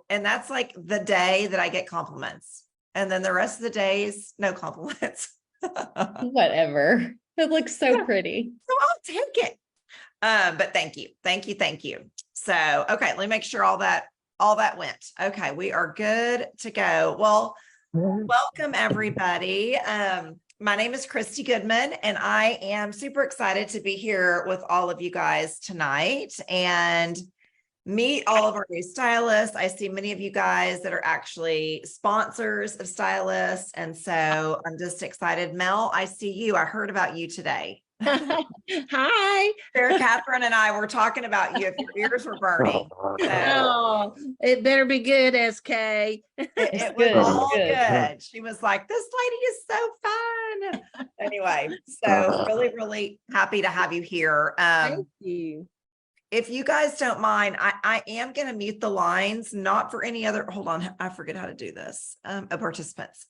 and that's like the day that I get compliments. And then the rest of the days, no compliments. Whatever. It looks so pretty. So I'll take it. But thank you. Thank you. Thank you. So, okay, let me make sure all that went. Okay, we are good to go. Well, welcome everybody. My name is Christy Goodman, and I am super excited to be here with all of you guys tonight and meet all of our new stylists. I see many of you guys that are actually sponsors of Stylists, and so I'm just excited. Mel, I see you. I heard about you today. Hi. Sarah Catherine and I were talking about you if your ears were burning. So Oh, it better be good, SK. it was good, all good. good. She was like, this lady is so fun. Anyway, so really, really happy to have you here. Thank you. If you guys don't mind, I am going to mute the lines, not for any other, hold on, I forget how to do this, participants,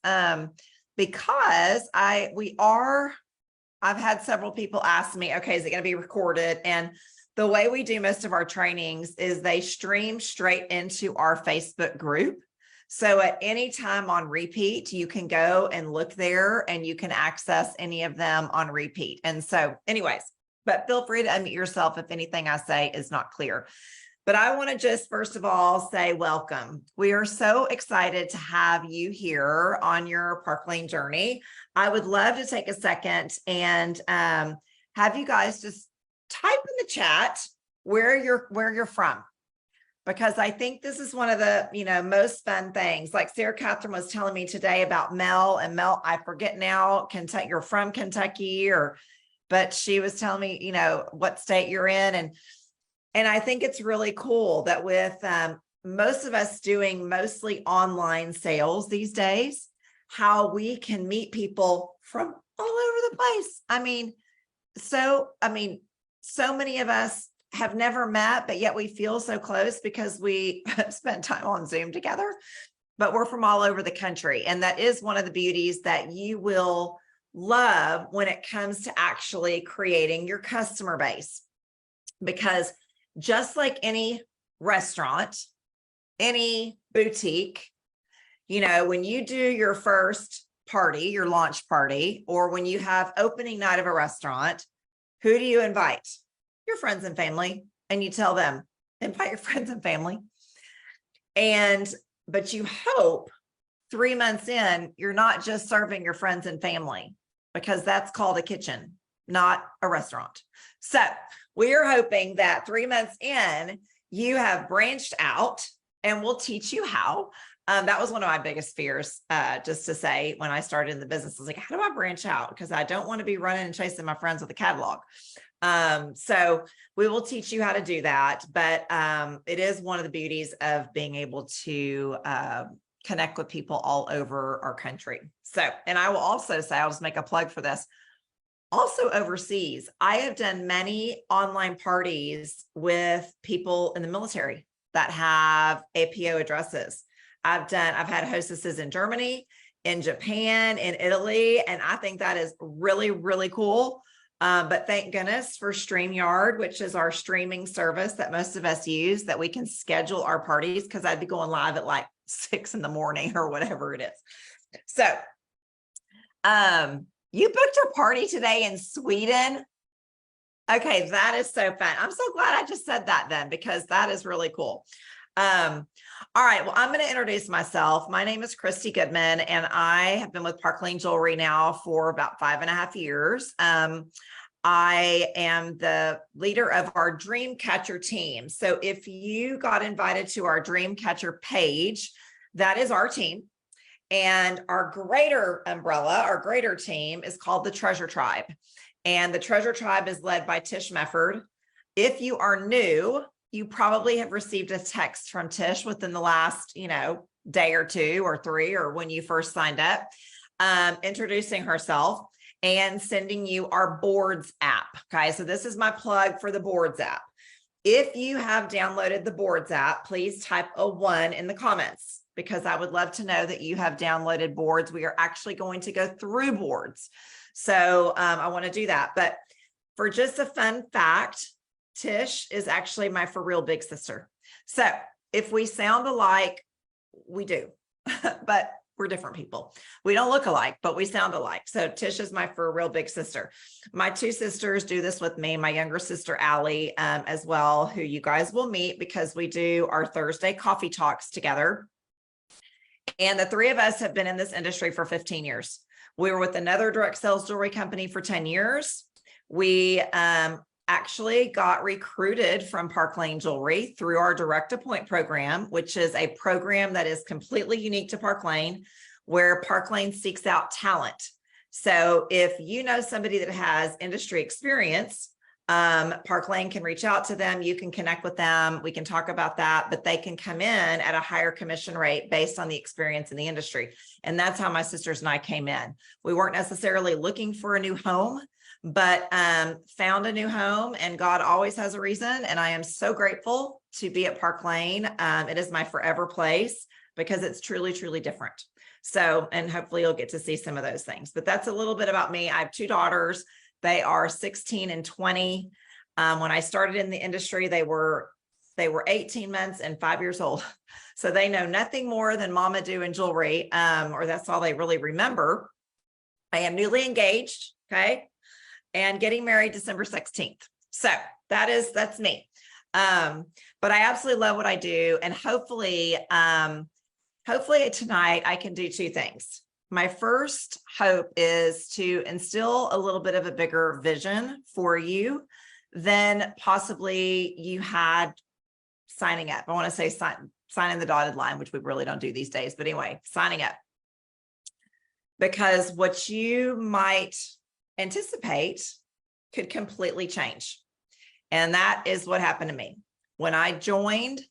because I've had several people ask me, okay, is it going to be recorded? And the way we do most of our trainings is they stream straight into our Facebook group. So at any time on repeat, you can go and look there and you can access any of them on repeat. And so anyways, but feel free to unmute yourself if anything I say is not clear. But I want to just first of all say welcome. We are so excited to have you here on your Park Lane journey. I would love to take a second and have you guys just type in the chat where you're from, because I think this is one of the most fun things. Like Sarah Catherine was telling me today about Mel, and Mel, I forget now, Kentucky, you're from Kentucky, but she was telling me what state you're in, and I think it's really cool that with most of us doing mostly online sales these days, how we can meet people from all over the place. So many of us have never met, but yet we feel so close because we spent time on Zoom together, but we're from all over the country. And that is one of the beauties that you will love when it comes to actually creating your customer base. Because just like any restaurant, any boutique, when you do your first party, your launch party, or when you have opening night of a restaurant, who do you invite? Your friends and family. And you tell them, invite your friends and family. But you hope 3 months in, you're not just serving your friends and family, because that's called a kitchen, not a restaurant. So we are hoping that 3 months in, you have branched out, and we'll teach you how. That was one of my biggest fears, just to say, when I started in the business. I was like, how do I branch out? Because I don't want to be running and chasing my friends with a catalog. So we will teach you how to do that. But it is one of the beauties of being able to connect with people all over our country. So, and I will also say, I'll just make a plug for this. Also overseas, I have done many online parties with people in the military that have APO addresses. I've had hostesses in Germany, in Japan, in Italy, and I think that is really, really cool. But thank goodness for StreamYard, which is our streaming service that most of us use, that we can schedule our parties, because I'd be going live at like 6 in the morning or whatever it is. So, you booked a party today in Sweden. Okay, that is so fun. I'm so glad I just said that then, because that is really cool. All right, well, I'm going to introduce myself. My name is Christy Goodman, and I have been with Park Lane Jewelry now for about 5.5 years. I am the leader of our Dreamcatcher team. So if you got invited to our Dreamcatcher page, that is our team. And our greater umbrella, our greater team, is called the Treasure Tribe. And the Treasure Tribe is led by Tish Mefford. If you are new, you probably have received a text from Tish within the last, day or 2 or 3, or when you first signed up, introducing herself and sending you our Boards app. Okay, so this is my plug for the Boards app. If you have downloaded the Boards app, please type a 1 in the comments, because I would love to know that you have downloaded Boards. We are actually going to go through Boards. So I want to do that. But for just a fun fact, Tish is actually my for real big sister. So if we sound alike, we do, but we're different people. We don't look alike, but we sound alike. So Tish is my for real big sister. My two sisters do this with me, my younger sister, Allie, as well, who you guys will meet because we do our Thursday coffee talks together. And the three of us have been in this industry for 15 years. We were with another direct sales jewelry company for 10 years. We actually got recruited from Park Lane Jewelry through our direct appoint program, which is a program that is completely unique to Park Lane, where Park Lane seeks out talent. So if you know somebody that has industry experience, Park Lane can reach out to them. You can connect with them. We can talk about that, but they can come in at a higher commission rate based on the experience in the industry. And that's how my sisters and I came in. We weren't necessarily looking for a new home, but found a new home, and God always has a reason. And I am so grateful to be at Park Lane. It is my forever place because it's truly, truly different. So, and hopefully you'll get to see some of those things, but that's a little bit about me. I have two daughters. They are 16 and 20. When I started in the industry, they were 18 months and 5 years old. So they know nothing more than mama do in jewelry, or that's all they really remember. I am newly engaged. Okay. And getting married December 16th. So that's me. But I absolutely love what I do. And hopefully tonight I can do two things. My first hope is to instill a little bit of a bigger vision for you than possibly you had signing up. I want to say signing the dotted line, which we really don't do these days, but anyway, signing up. Because what you might anticipate could completely change. And that is what happened to me. When I joined,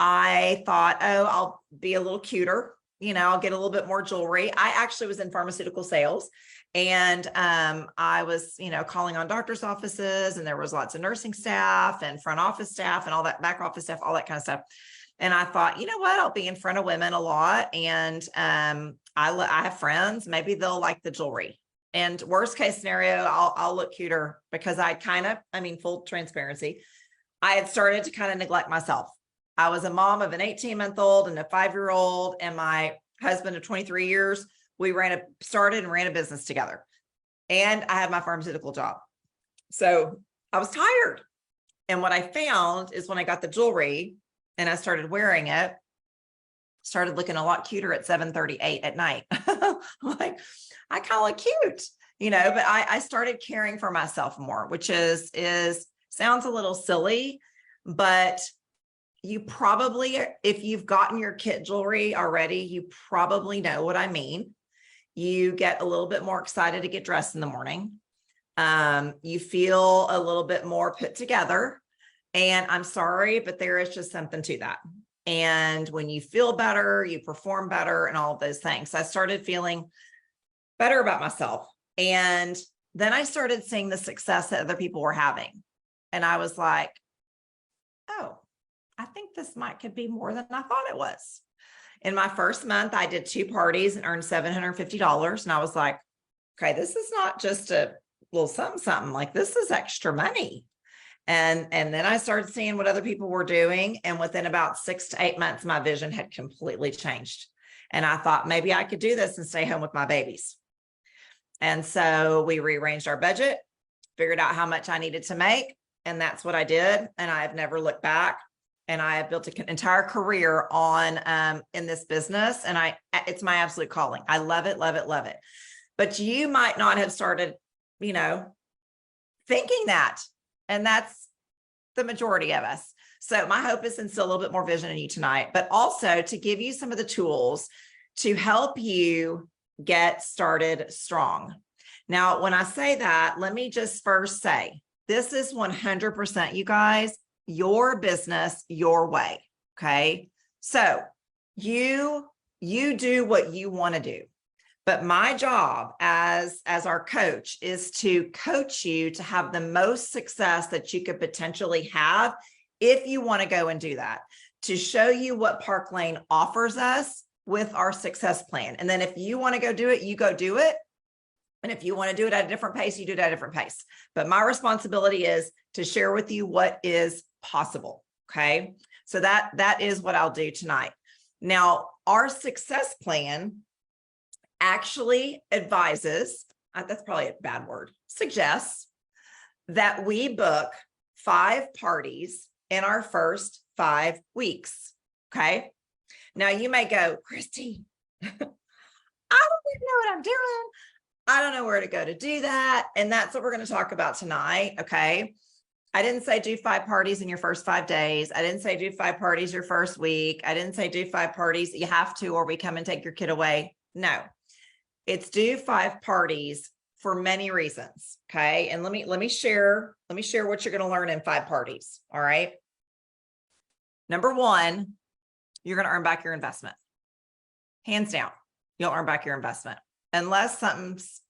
I thought, oh, I'll be a little cuter. I'll get a little bit more jewelry. I actually was in pharmaceutical sales, and I was, calling on doctors' offices, and there was lots of nursing staff and front office staff and all that, back office staff, all that kind of stuff. And I thought, you know what, I'll be in front of women a lot. And I have friends, maybe they'll like the jewelry. And worst case scenario, I'll look cuter, because full transparency, I had started to kind of neglect myself. I was a mom of an 18-month-old and a 5-year-old, and my husband of 23 years. We started and ran a business together, and I had my pharmaceutical job. So I was tired. And what I found is when I got the jewelry and I started wearing it, started looking a lot cuter at 7:38 at night. Like, I kind of look cute, but I started caring for myself more, which is sounds a little silly, but you probably, if you've gotten your kit jewelry already, you probably know what I mean. You get a little bit more excited to get dressed in the morning. You feel a little bit more put together, and I'm sorry, but there is just something to that. And when you feel better, you perform better and all of those things. So I started feeling better about myself. And then I started seeing the success that other people were having. And I was like, oh, I think this could be more than I thought it was. In my first month, I did 2 parties and earned $750. And I was like, okay, this is not just a little something, like this is extra money. And then I started seeing what other people were doing. And within about 6 to 8 months, my vision had completely changed. And I thought maybe I could do this and stay home with my babies. And so we rearranged our budget, figured out how much I needed to make. And that's what I did. And I have never looked back. And I have built an entire career on in this business. And it's my absolute calling. I love it, love it, love it. But you might not have started, thinking that. And that's the majority of us. So my hope is to instill a little bit more vision in you tonight, but also to give you some of the tools to help you get started strong. Now, when I say that, let me just first say, this is 100%, you guys, your business, your way. Okay. So you do what you want to do. But my job as our coach is to coach you to have the most success that you could potentially have if you want to go and do that, to show you what Park Lane offers us with our success plan. And then if you want to go do it, you go do it. And if you want to do it at a different pace, you do it at a different pace. But my responsibility is to share with you what is possible. Okay. So that is what I'll do tonight. Now, our success plan actually advises, that's probably a bad word, suggests that we book 5 parties in our first 5 weeks. Okay. Now you may go, Christy, I don't even know what I'm doing. I don't know where to go to do that. And that's what we're going to talk about tonight. Okay. I didn't say do 5 parties in your first 5 days. I didn't say do 5 parties your first week. I didn't say do 5 parties. You have to, or we come and take your kid away. No, it's do 5 parties for many reasons. Okay. And let me share what you're going to learn in 5 parties. All right. Number 1, you're going to earn back your investment. Hands down, you'll earn back your investment unless something's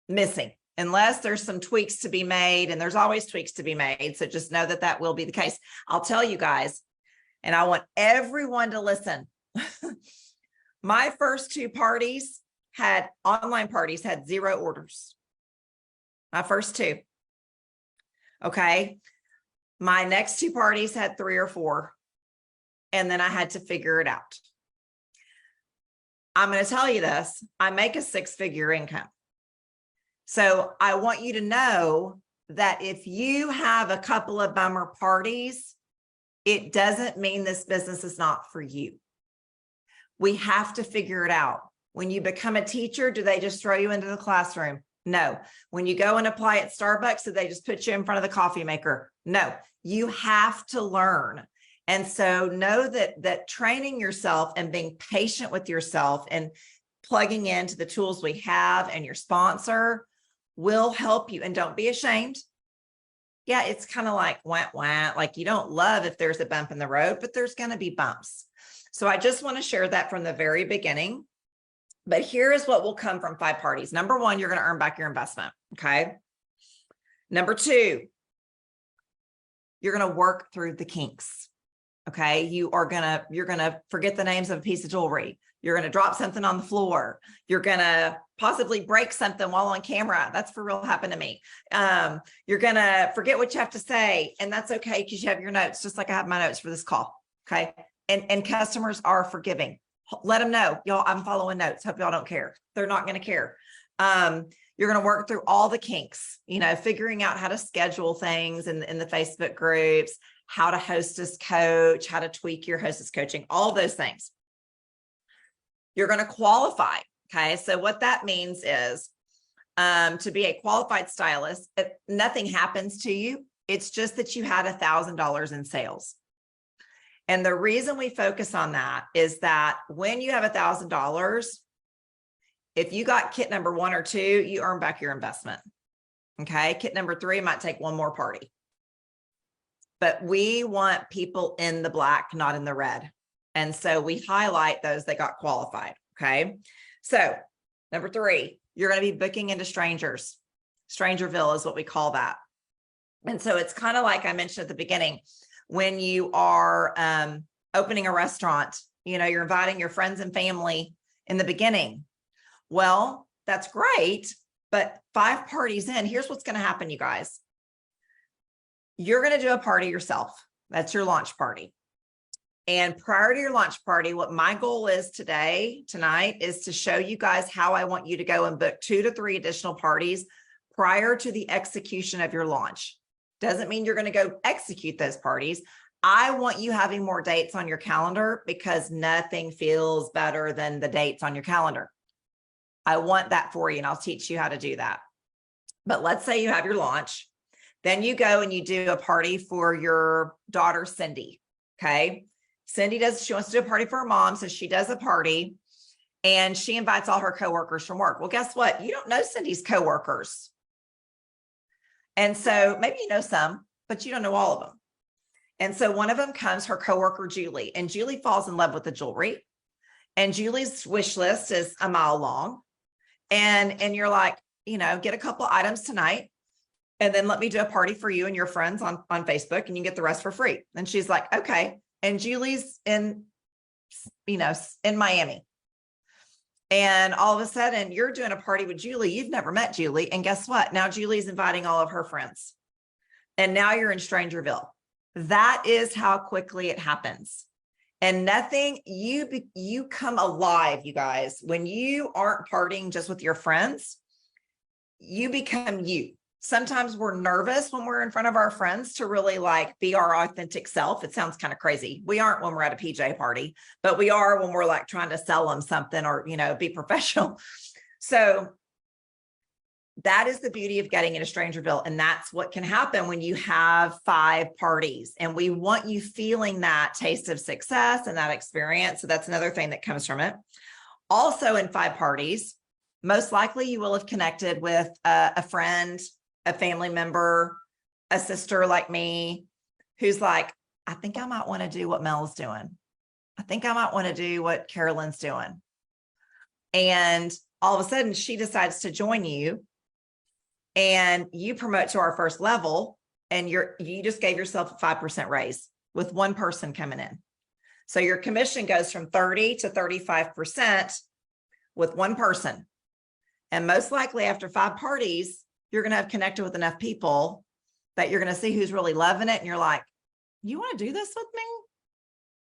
missing. Unless there's some tweaks to be made, and there's always tweaks to be made. So just know that will be the case. I'll tell you guys, and I want everyone to listen. My first 2 parties online parties had 0 orders. My first 2. Okay. My next 2 parties had 3 or 4. And then I had to figure it out. I'm going to tell you this. I make a 6-figure income. So I want you to know that if you have a couple of bummer parties, it doesn't mean this business is not for you. We have to figure it out. When you become a teacher, do they just throw you into the classroom? No. When you go and apply at Starbucks, do they just put you in front of the coffee maker? No. You have to learn. And so know that training yourself and being patient with yourself and plugging into the tools we have and your sponsor will help you. And don't be ashamed. Yeah, it's kind of like wah, wah, like you don't love if there's a bump in the road, but there's going to be bumps. So I just want to share that from the very beginning. But here is what will come from 5 parties. Number 1, you're going to earn back your investment. Okay. Number 2, you're going to work through the kinks. Okay. You're going to forget the names of a piece of jewelry. You're going to drop something on the floor. You're going to possibly break something while on camera. That's for real happened to me. You're going to forget what you have to say. And that's okay, because you have your notes, just like I have my notes for this call. Okay. And customers are forgiving. Let them know, y'all, I'm following notes. Hope y'all don't care. They're not going to care. You're going to work through all the kinks, figuring out how to schedule things in the Facebook groups, how to hostess coach, how to tweak your hostess coaching, all those things. You're going to qualify. Okay. So what that means is to be a qualified stylist, nothing happens to you. It's just that you had $1,000 in sales. And the reason we focus on that is that when you have $1,000, if you got kit number 1 or 2, you earn back your investment. Okay. Kit number 3 might take 1 more party. But we want people in the black, not in the red. And so we highlight those that got qualified. Okay. So number 3, you're going to be booking into strangers. Strangerville is what we call that. And so it's kind of like I mentioned at the beginning, when you are opening a restaurant, you're inviting your friends and family in the beginning. Well, that's great. But 5 parties in, here's what's going to happen, you guys. You're going to do a party yourself. That's your launch party. And prior to your launch party, what my goal is tonight is to show you guys how I want you to go and book 2 to 3 additional parties prior to the execution of your launch. Doesn't mean you're going to go execute those parties. I want you having more dates on your calendar because nothing feels better than the dates on your calendar. I want that for you, and I'll teach you how to do that. But let's say you have your launch. Then you go and you do a party for your daughter, Cindy. Okay. Cindy she wants to do a party for her mom. So she does a party and she invites all her coworkers from work. Well, guess what? You don't know Cindy's coworkers. And so maybe you know some, but you don't know all of them. And so one of them comes, her coworker, Julie, and Julie falls in love with the jewelry. And Julie's wish list is a mile long. And you're like, get a couple of items tonight. And then let me do a party for you and your friends on Facebook, and you can get the rest for free. And she's like, okay. And Julie's in Miami. And all of a sudden you're doing a party with Julie. You've never met Julie. And guess what? Now Julie's inviting all of her friends. And now you're in Strangerville. That is how quickly it happens. And nothing, you come alive, you guys. When you aren't partying just with your friends, you become you. Sometimes we're nervous when we're in front of our friends to really like be our authentic self. It sounds kind of crazy. We aren't when we're at a PJ party, but we are when we're like trying to sell them something or, be professional. So that is the beauty of getting into Strangerville. And that's what can happen when you have 5 parties. And we want you feeling that taste of success and that experience. So that's another thing that comes from it. Also in 5 parties, most likely you will have connected with a friend, a family member, a sister like me, who's like, I think I might want to do what Mel's doing. I think I might want to do what Carolyn's doing. And all of a sudden she decides to join you and you promote to our first level and you just gave yourself a 5% raise with one person coming in. So your commission goes from 30 to 35% with one person. And most likely after 5 parties, you're going to have connected with enough people that you're going to see who's really loving it. And you're like, you want to do this with me?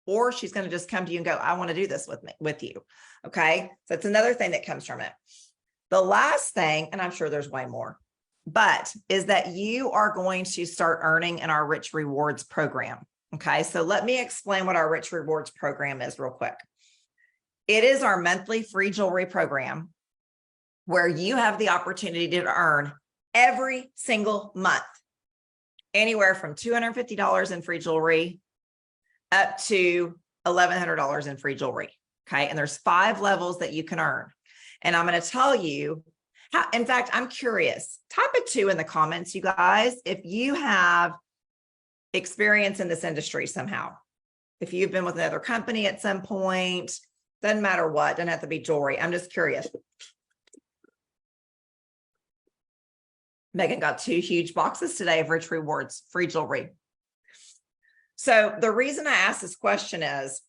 Or she's going to just come to you and go, I want to do this with you. Okay. So it's another thing that comes from it. The last thing, and I'm sure there's way more, but is that you are going to start earning in our Rich Rewards program. Okay. So let me explain what our Rich Rewards program is real quick. It is our monthly free jewelry program where you have the opportunity to earn every single month, anywhere from $250 in free jewelry up to $1,100 in free jewelry. Okay. And there's 5 levels that you can earn. And I'm going to tell you how, in fact, I'm curious, type a 2 in the comments, you guys, if you have experience in this industry somehow, if you've been with another company at some point, doesn't matter what, doesn't have to be jewelry. I'm just curious. Megan got 2 huge boxes today of Rich Rewards free jewelry. So the reason I asked this question is,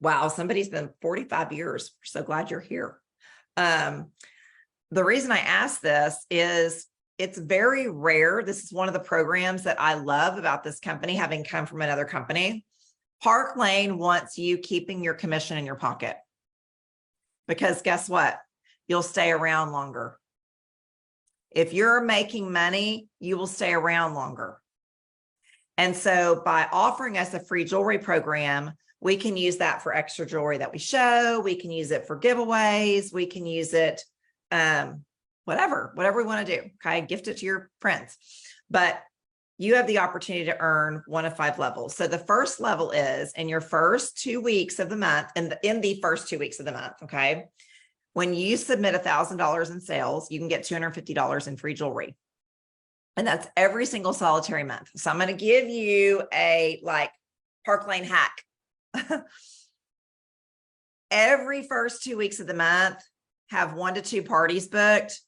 wow, somebody's been 45 years. We're so glad you're here. The reason I asked this is it's very rare. This is one of the programs that I love about this company, having come from another company. Park Lane wants you keeping your commission in your pocket because guess what? You'll stay around longer. If you're making money, you will stay around longer. And so by offering us a free jewelry program, we can use that for extra jewelry that we show. We can use it for giveaways. We can use it, whatever we want to do. Okay. Gift it to your friends, but you have the opportunity to earn 1 of 5 levels. So the first level is in your first 2 weeks of the month and in the first 2 weeks of the month. Okay. When you submit $1,000 in sales, you can get $250 in free jewelry. And that's every single solitary month. So I'm going to give you a Park Lane hack. Every first 2 weeks of the month, have 1 to 2 parties booked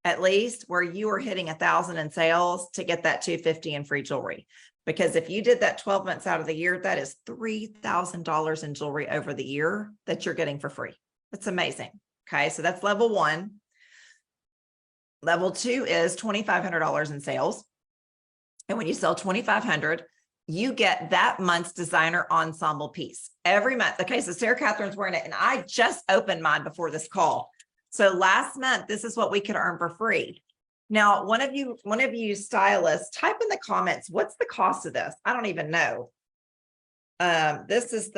at least where you are hitting 1,000 in sales to get that $250 in free jewelry. Because if you did that 12 months out of the year, that is $3,000 in jewelry over the year that you're getting for free. That's amazing. Okay. So that's level 1. Level 2 is $2,500 in sales. And when you sell $2,500, you get that month's designer ensemble piece every month. Okay. So Sarah Catherine's wearing it and I just opened mine before this call. So last month, this is what we could earn for free. Now, one of you stylists, type in the comments, what's the cost of this? I don't even know. This is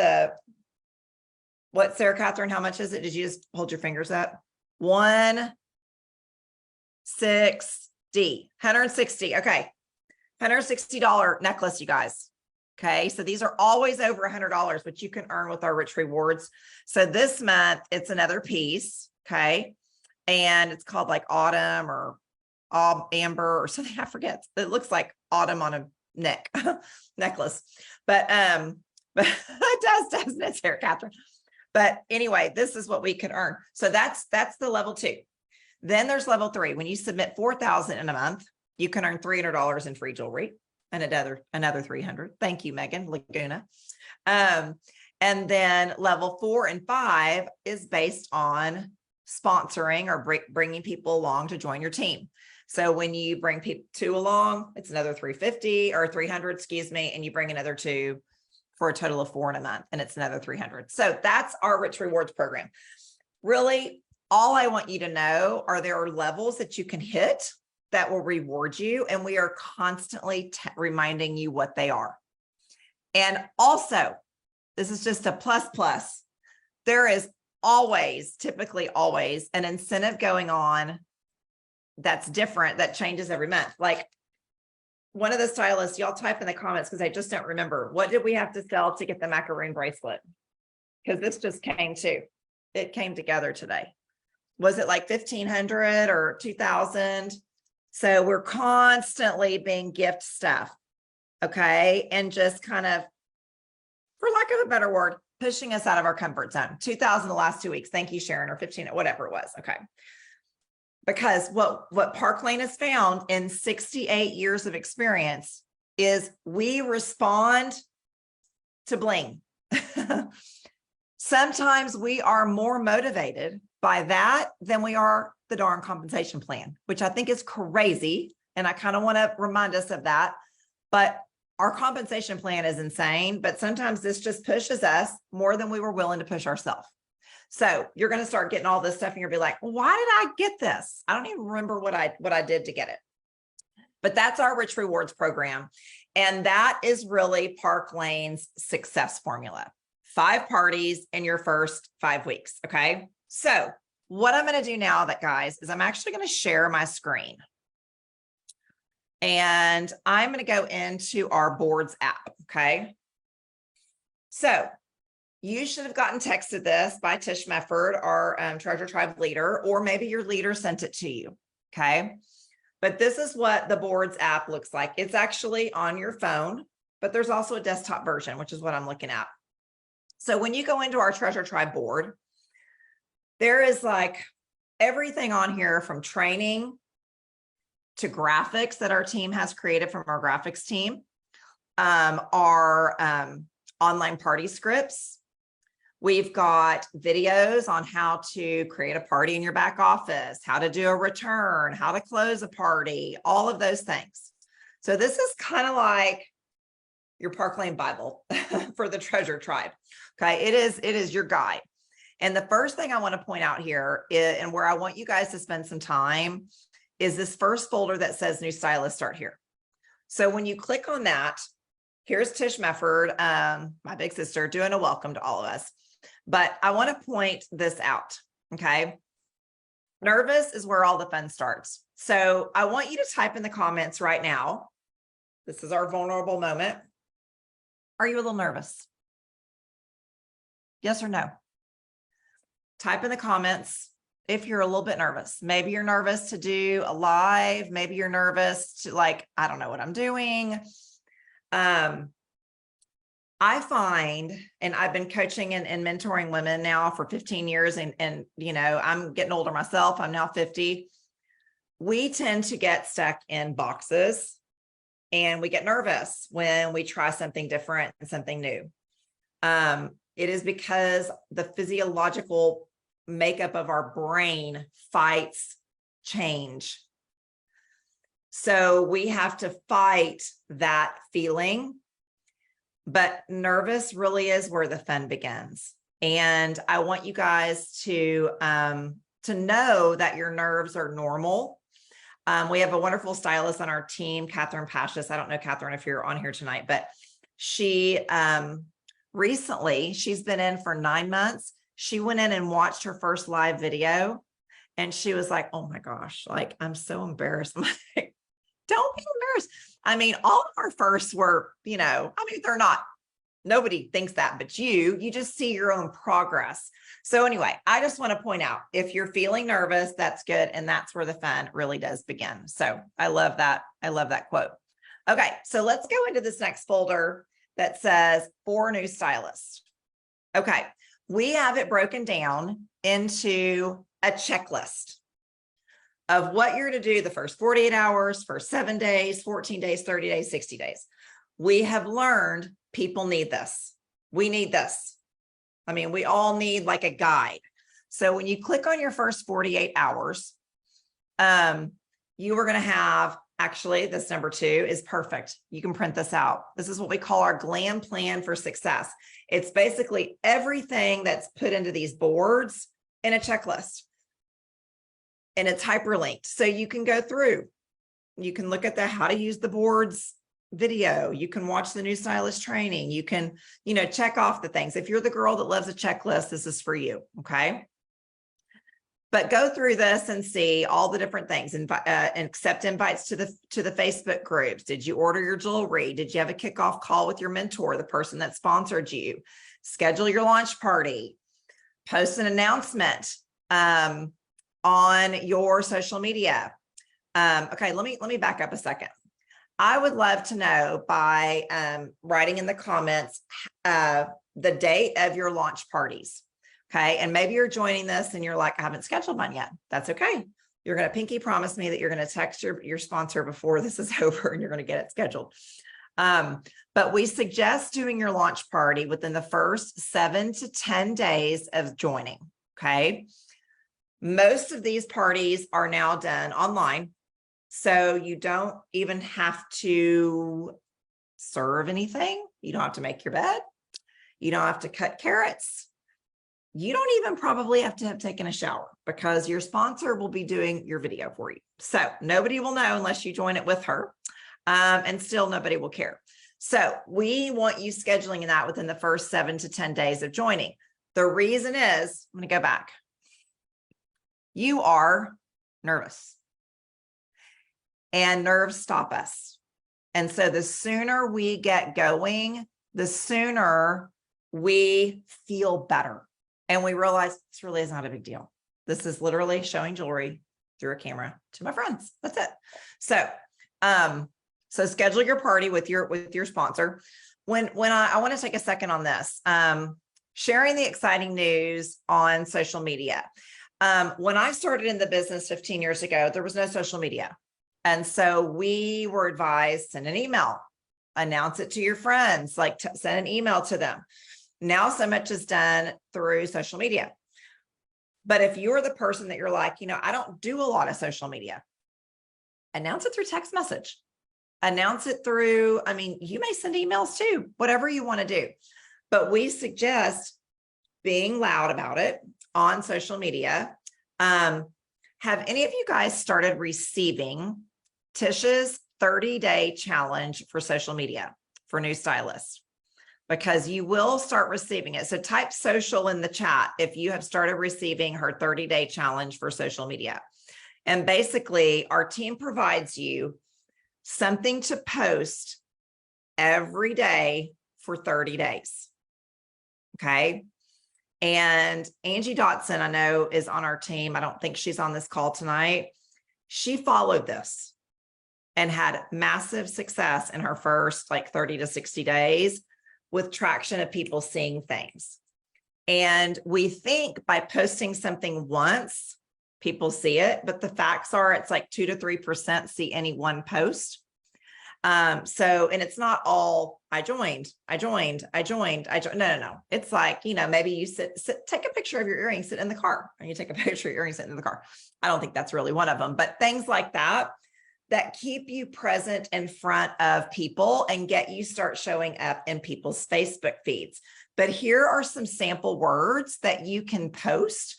what Sarah Catherine, how much is it? Did you just hold your fingers up? $160. Okay. $160 necklace, you guys. Okay. So these are always over $100, but you can earn with our Rich Rewards. So this month it's another piece. Okay. And it's called like autumn or amber or something. I forget. It looks like autumn on a necklace, but it does, doesn't it, Sarah Catherine? But anyway, this is what we could earn. So that's the level 2. Then there's level 3. When you submit 4,000 in a month, you can earn $300 in free jewelry and another 300. Thank you, Megan Laguna. And then level 4 and 5 is based on sponsoring or bringing people along to join your team. So when you bring two along, it's another 350 or 300, excuse me, and you bring another two for a total of 4 in a month, and it's another 300. So that's our Rich Rewards program. Really, all I want you to know are there are levels that you can hit that will reward you, and we are constantly reminding you what they are. And also, this is just a plus. There is always, typically always, an incentive going on that's different, that changes every month. Like one of the stylists, y'all type in the comments because I just don't remember. What did we have to sell to get the macaroon bracelet? Because this just came too. It came together today. Was it like 1,500 or 2,000? So we're constantly being gift stuff. Okay. And just kind of, for lack of a better word, pushing us out of our comfort zone. 2,000 the last 2 weeks. Thank you, Sharon, or 15, whatever it was. Okay. Because what Park Lane has found in 68 years of experience is we respond to bling. Sometimes we are more motivated by that than we are the darn compensation plan, which I think is crazy. And I kind of want to remind us of that. But our compensation plan is insane, but sometimes this just pushes us more than we were willing to push ourselves. So you're going to start getting all this stuff and you'll be like, why did I get this? I don't even remember what I did to get it. But that's our Rich Rewards program. And that is really Park Lane's success formula. 5 parties in your first 5 weeks. Okay. So what I'm going to do now, guys, is I'm actually going to share my screen. And I'm going to go into our boards app. Okay. So you should have gotten texted this by Tish Mefford, our Treasure Tribe leader, or maybe your leader sent it to you. Okay. But this is what the boards app looks like. It's actually on your phone, but there's also a desktop version, which is what I'm looking at. So when you go into our Treasure Tribe board, there is like everything on here from training to graphics that our team has created from our graphics team, our online party scripts. We've got videos on how to create a party in your back office, how to do a return, how to close a party, all of those things. So this is kind of like your Park Lane Bible for the Treasure Tribe. Okay, it is your guide. And the first thing I want to point out here and where I want you guys to spend some time is this first folder that says New Stylist, start here. So when you click on that, here's Tish Mefford, my big sister, doing a welcome to all of us. But I want to point this out, okay? Nervous is where all the fun starts. So I want you to type in the comments right now. This is our vulnerable moment. Are you a little nervous? Yes or no? Type in the comments if you're a little bit nervous. Maybe you're nervous to do a live. Maybe you're nervous to like, I don't know what I'm doing. I find, and I've been coaching and mentoring women now for 15 years, and you know, I'm getting older myself. I'm now 50. We tend to get stuck in boxes and we get nervous when we try something different and something new. It is because the physiological makeup of our brain fights change. So we have to fight that feeling. But nervous really is where the fun begins. And I want you guys to know that your nerves are normal. We have a wonderful stylist on our team, Catherine Pashas. I don't know, Catherine, if you're on here tonight, but she recently, she's been in for 9 months. She went in and watched her first live video and she was like, oh my gosh, like, I'm so embarrassed. I'm like, don't be embarrassed. I mean, all of our firsts were, you know, I mean, they're not, nobody thinks that, but you just see your own progress. So anyway, I just want to point out, if you're feeling nervous, that's good. And that's where the fun really does begin. So I love that. I love that quote. Okay. So let's go into this next folder that says for new stylists. Okay. We have it broken down into a checklist of what you're to do the first 48 hours, first 7 days, 14 days, 30 days, 60 days. We have learned people need this. We need this. I mean, we all need like a guide. So when you click on your first 48 hours, you are going to have, actually, this number 2 is perfect. You can print this out. This is what we call our GLAM plan for success. It's basically everything that's put into these boards in a checklist. And it's hyperlinked. So you can go through, you can look at the how to use the boards video. You can watch the new stylist training. You can, check off the things. If you're the girl that loves a checklist, this is for you. Okay. But go through this and see all the different things and accept invites to the Facebook groups. Did you order your jewelry? Did you have a kickoff call with your mentor, the person that sponsored you? Schedule your launch party, post an announcement on your social media. Okay, let me back up a second. I would love to know by writing in the comments the date of your launch parties. Okay, and maybe you're joining this and you're like, I haven't scheduled mine yet. That's okay. You're going to pinky promise me that you're going to text your sponsor before this is over and you're going to get it scheduled. But we suggest doing your launch party within the first 7 to 10 days of joining. Okay. Most of these parties are now done online. So you don't even have to serve anything. You don't have to make your bed. You don't have to cut carrots. You don't even probably have to have taken a shower because your sponsor will be doing your video for you. So nobody will know unless you join it with her. And still nobody will care. So we want you scheduling that within the first 7 to 10 days of joining. The reason is, I'm going to go back. You are nervous and nerves stop us. And so the sooner we get going, the sooner we feel better. And we realize this really is not a big deal. This is literally showing jewelry through a camera to my friends. That's it. So schedule your party with your sponsor. When I want to take a second on this, sharing the exciting news on social media. When I started in the business 15 years ago, there was no social media. And so we were advised, send an email, announce it to your friends, send an email to them. Now so much is done through social media. But if you're the person that you're like, I don't do a lot of social media, announce it through text message, announce it through, you may send emails too, whatever you want to do. But we suggest being loud about it on social media. Have any of you guys started receiving Tish's 30-day challenge for social media for new stylists? Because you will start receiving it. So type social in the chat if you have started receiving her 30-day challenge for social media. And basically, our team provides you something to post every day for 30 days. Okay. And Angie Dotson, I know, is on our team. I don't think she's on this call tonight. She followed this and had massive success in her first 30 to 60 days with traction of people seeing things. And we think by posting something once, people see it, but the facts are it's 2 to 3% see any one post. And it's not all I joined. No. It's maybe you sit, take a picture of your earrings, sit in the car, and you take a picture of your earrings, sit in the car. I don't think that's really one of them, but things like that keep you present in front of people and get you start showing up in people's Facebook feeds. But here are some sample words that you can post.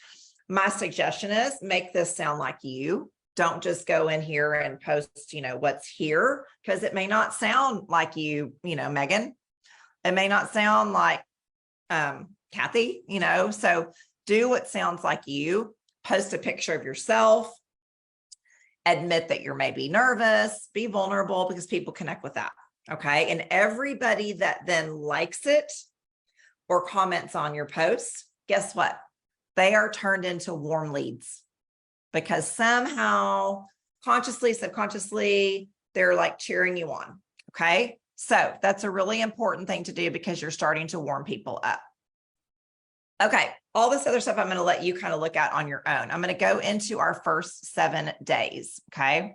My suggestion is make this sound like you. Don't just go in here and post, what's here, because it may not sound like you, Megan. It may not sound like Kathy, so do what sounds like you. Post a picture of yourself. Admit that you're maybe nervous, be vulnerable, because people connect with that. Okay. And everybody that then likes it or comments on your posts, guess what? They are turned into warm leads because somehow consciously, subconsciously, they're cheering you on. Okay. So that's a really important thing to do because you're starting to warm people up. Okay, all this other stuff I'm going to let you kind of look at on your own. I'm going to go into our first 7 days, okay?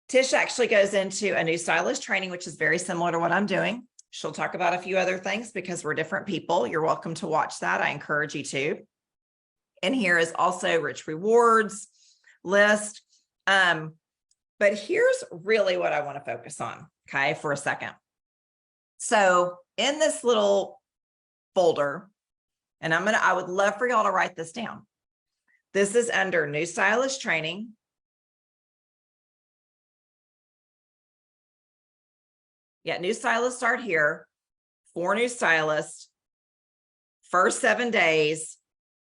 Tish actually goes into a new stylist training, which is very similar to what I'm doing. She'll talk about a few other things because we're different people. You're welcome to watch that. I encourage you to. And here is also rich rewards list. But here's really what I want to focus on, okay, for a second. So in this little folder, and I would love for y'all to write this down. This is under new stylist training. Yeah, new stylists start here, 4 new stylists, first 7 days,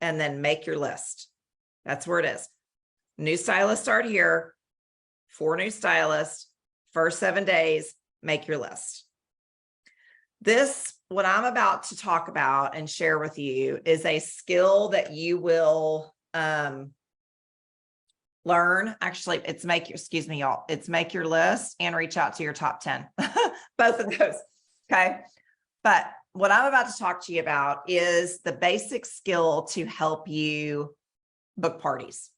and then make your list. That's where it is. New stylists start here, 4 new stylists, first 7 days, make your list. This, what I'm about to talk about and share with you, is a skill that you will learn. Actually, it's make your, excuse me, y'all, it's make your list and reach out to your top 10. Both of those. Okay. But what I'm about to talk to you about is the basic skill to help you book parties.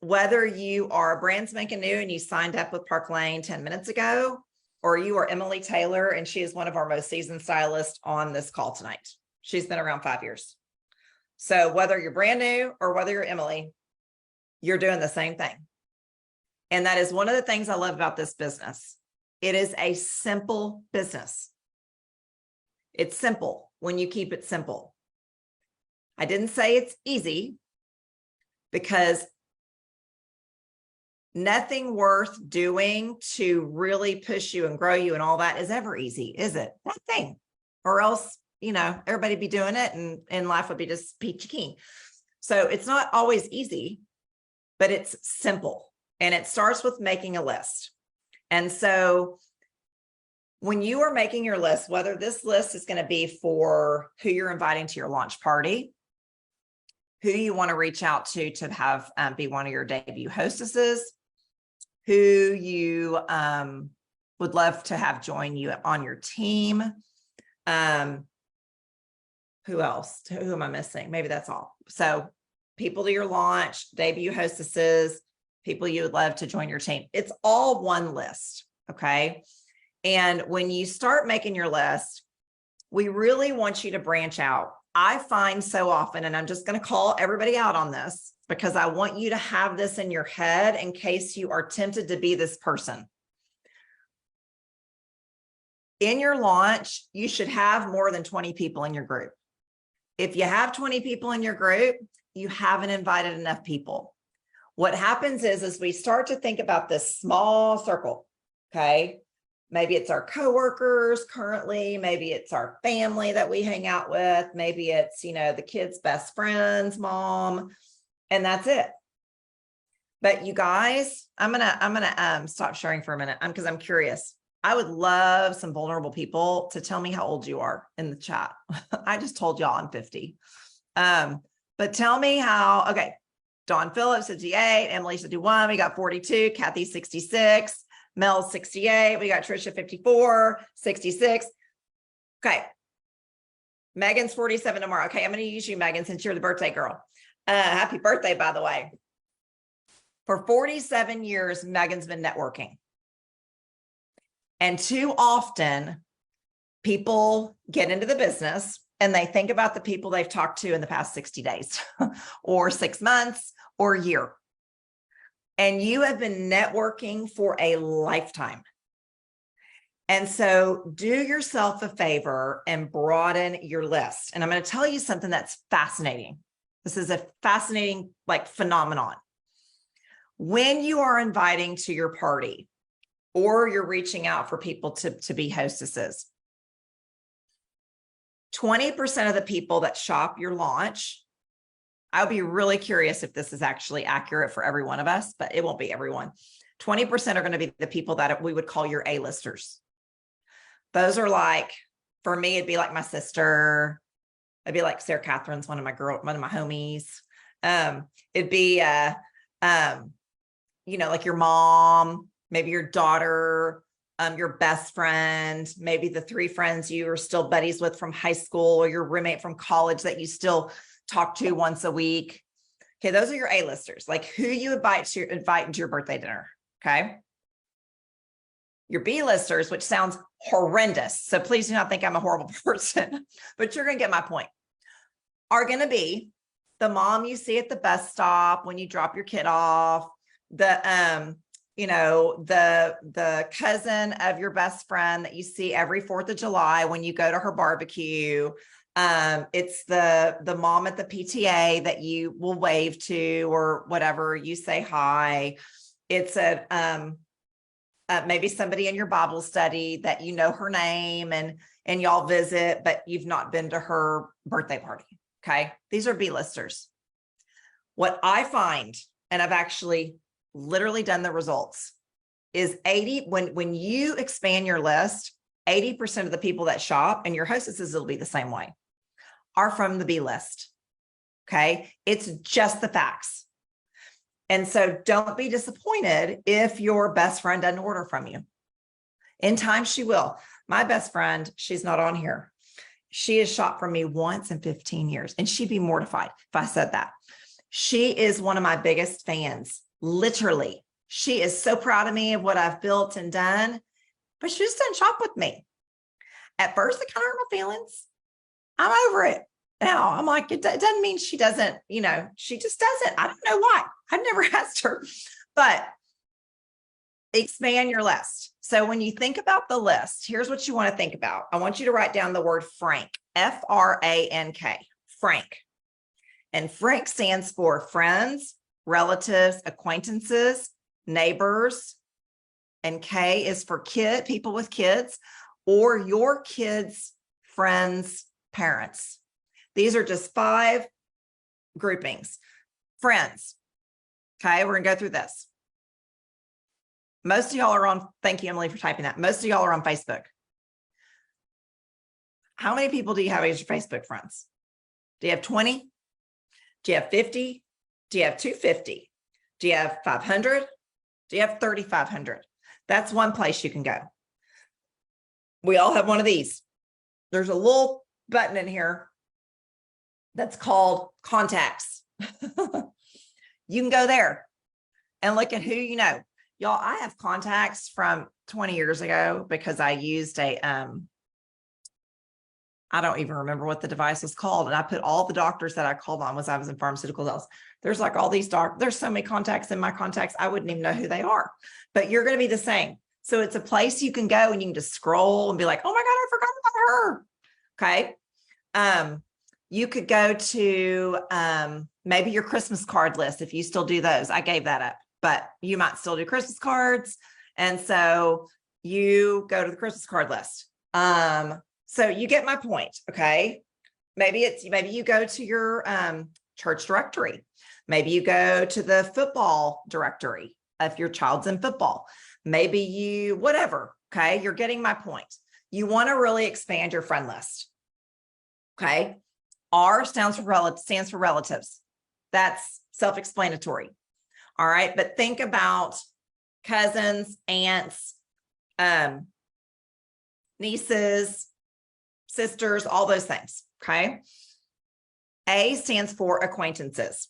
Whether you are brand spanking new and you signed up with Park Lane 10 minutes ago, or you are Emily Taylor and she is one of our most seasoned stylists on this call tonight. She's been around 5 years. So whether you're brand new or whether you're Emily, you're doing the same thing. And that is one of the things I love about this business. It is a simple business. It's simple when you keep it simple. I didn't say it's easy, because nothing worth doing to really push you and grow you and all that is ever easy, is it? Nothing. Or else, you know, everybody be doing it and life would be just peachy keen. So it's not always easy, but it's simple. And it starts with making a list. And so when you are making your list, whether this list is going to be for who you're inviting to your launch party, who you want to reach out to have be one of your debut hostesses, who you would love to have join you on your team. Who else? Who am I missing? Maybe that's all. So people to your launch, debut hostesses, people you would love to join your team. It's all one list, okay? And when you start making your list, we really want you to branch out. I find so often, and I'm just going to call everybody out on this because I want you to have this in your head in case you are tempted to be this person. In your launch, you should have more than 20 people in your group. If you have 20 people in your group, you haven't invited enough people. What happens is we start to think about this small circle, okay? Maybe it's our coworkers currently, maybe it's our family that we hang out with, maybe it's, you know, the kids' best friend's mom, and that's it. But you guys, I'm gonna stop sharing for a minute because I'm curious. I would love some vulnerable people to tell me how old you are in the chat. I just told y'all I'm 50. But tell me how, okay. Dawn Phillips, 58, Emily 51, we got 42, Kathy 66, Mel 68, we got Trisha 54, 66. Okay. Megan's 47 tomorrow. Okay, I'm going to use you, Megan, since you're the birthday girl. Happy birthday, by the way. For 47 years, Megan's been networking. And too often, people get into the business and they think about the people they've talked to in the past 60 days or 6 months or a year. And you have been networking for a lifetime. And so do yourself a favor and broaden your list. And I'm going to tell you something that's fascinating. This is a fascinating phenomenon. When you are inviting to your party or you're reaching out for people to be hostesses, 20% of the people that shop your launch, I'll be really curious if this is actually accurate for every one of us, but it won't be everyone. 20% are going to be the people that we would call your A-listers. Those are for me, it'd be like my sister. It'd be like Sarah Catherine's one of my homies. It'd be, like your mom, maybe your daughter, your best friend, maybe the 3 friends you are still buddies with from high school, or your roommate from college that you still talk to once a week. Okay, those are your A-listers, who you invite into your birthday dinner, okay? Your B-listers, which sounds horrendous, so please do not think I'm a horrible person, but you're going to get my point, are going to be the mom you see at the bus stop when you drop your kid off, the cousin of your best friend that you see every 4th of July when you go to her barbecue. It's the mom at the PTA that you will wave to or whatever, you say hi. It's maybe somebody in your Bible study that you know her name and y'all visit, but you've not been to her birthday party. Okay. These are B-listers. What I find, and I've actually literally done the results, is when you expand your list, 80% of the people that shop, and your hostesses will be the same way, are from the B list. Okay. It's just the facts. And so don't be disappointed if your best friend doesn't order from you. In time, she will. My best friend, she's not on here. She has shopped from me once in 15 years, and she'd be mortified if I said that. She is one of my biggest fans, literally. She is so proud of me of what I've built and done, but she just doesn't shop with me. At first, it kind of hurt my feelings. I'm over it now. I'm like, it doesn't mean she doesn't, she just doesn't. I don't know why. I've never asked her, but expand your list. So when you think about the list, here's what you want to think about. I want you to write down the word Frank, F-R-A-N-K, Frank. And Frank stands for friends, relatives, acquaintances, neighbors, and K is for people with kids, or your kids' friends' parents. These are just 5 groupings. Friends. Okay, we're gonna go through this. Most of y'all are on, thank you, Emily, for typing that. Most of y'all are on Facebook. How many people do you have as your Facebook friends? Do you have 20? Do you have 50? Do you have 250? Do you have 500? Do you have 3,500? That's one place you can go. We all have one of these. There's a little button in here that's called contacts. You can go there and look at who you know. Y'all, I have contacts from 20 years ago because I used I don't even remember what the device was called. And I put all the doctors that I called on I was in pharmaceutical sales. There's like all these there's so many contacts in my contacts. I wouldn't even know who they are, but you're going to be the same. So it's a place you can go and you can just scroll and be like, oh my God, I forgot about her. Okay. You could go to maybe your Christmas card list if you still do those. I gave that up, but you might still do Christmas cards. And so you go to the Christmas card list. So you get my point. Okay. Maybe you go to your church directory. Maybe you go to the football directory if your child's in football. Maybe you, whatever. Okay. You're getting my point. You want to really expand your friend list. Okay. R stands for relatives. That's self-explanatory. All right. But think about cousins, aunts, nieces, sisters, all those things. Okay. A stands for acquaintances.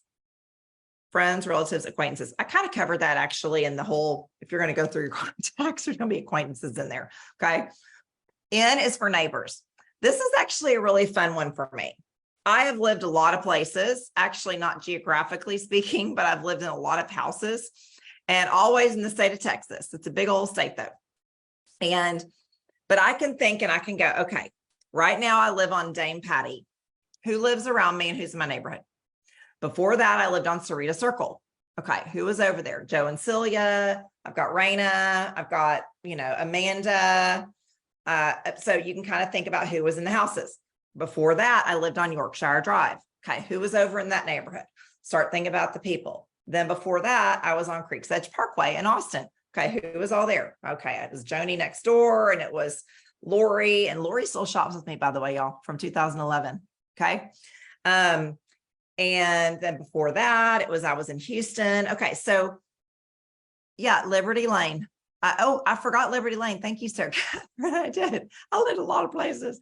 Friends, relatives, acquaintances. I kind of covered that actually in the whole, if you're going to go through your contacts, there's going to be acquaintances in there. Okay. N is for neighbors. This is actually a really fun one for me. I have lived a lot of places, actually not geographically speaking, but I've lived in a lot of houses and always in the state of Texas. It's a big old state though. But I can think and I can go, okay, right now I live on Dame Patty. Who lives around me and who's in my neighborhood? Before that, I lived on Sarita Circle. Okay, who was over there? Joe and Celia. I've got Raina. I've got, Amanda. So you can kind of think about who was in the houses. Before that, I lived on Yorkshire Drive. Okay, who was over in that neighborhood? Start thinking about the people. Then before that, I was on Creeks Edge Parkway in Austin. Okay, who was all there? Okay, it was Joni next door, and it was Lori, and Lori still shops with me, by the way, y'all, from 2011. Okay. And then before that, I was in Houston. Okay. So yeah, Liberty Lane. I forgot Liberty Lane. Thank you, sir. I did. I lived a lot of places.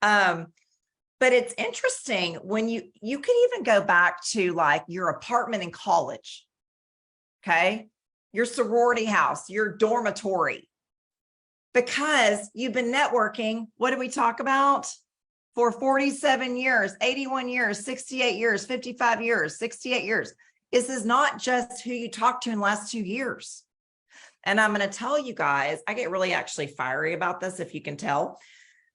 But it's interesting when you could even go back to like your apartment in college. Okay. Your sorority house, your dormitory, because you've been networking. What did we talk about? For 47 years, 81 years, 68 years, 55 years, 68 years. This is not just who you talked to in the last 2 years. And I'm going to tell you guys, I get really actually fiery about this, if you can tell,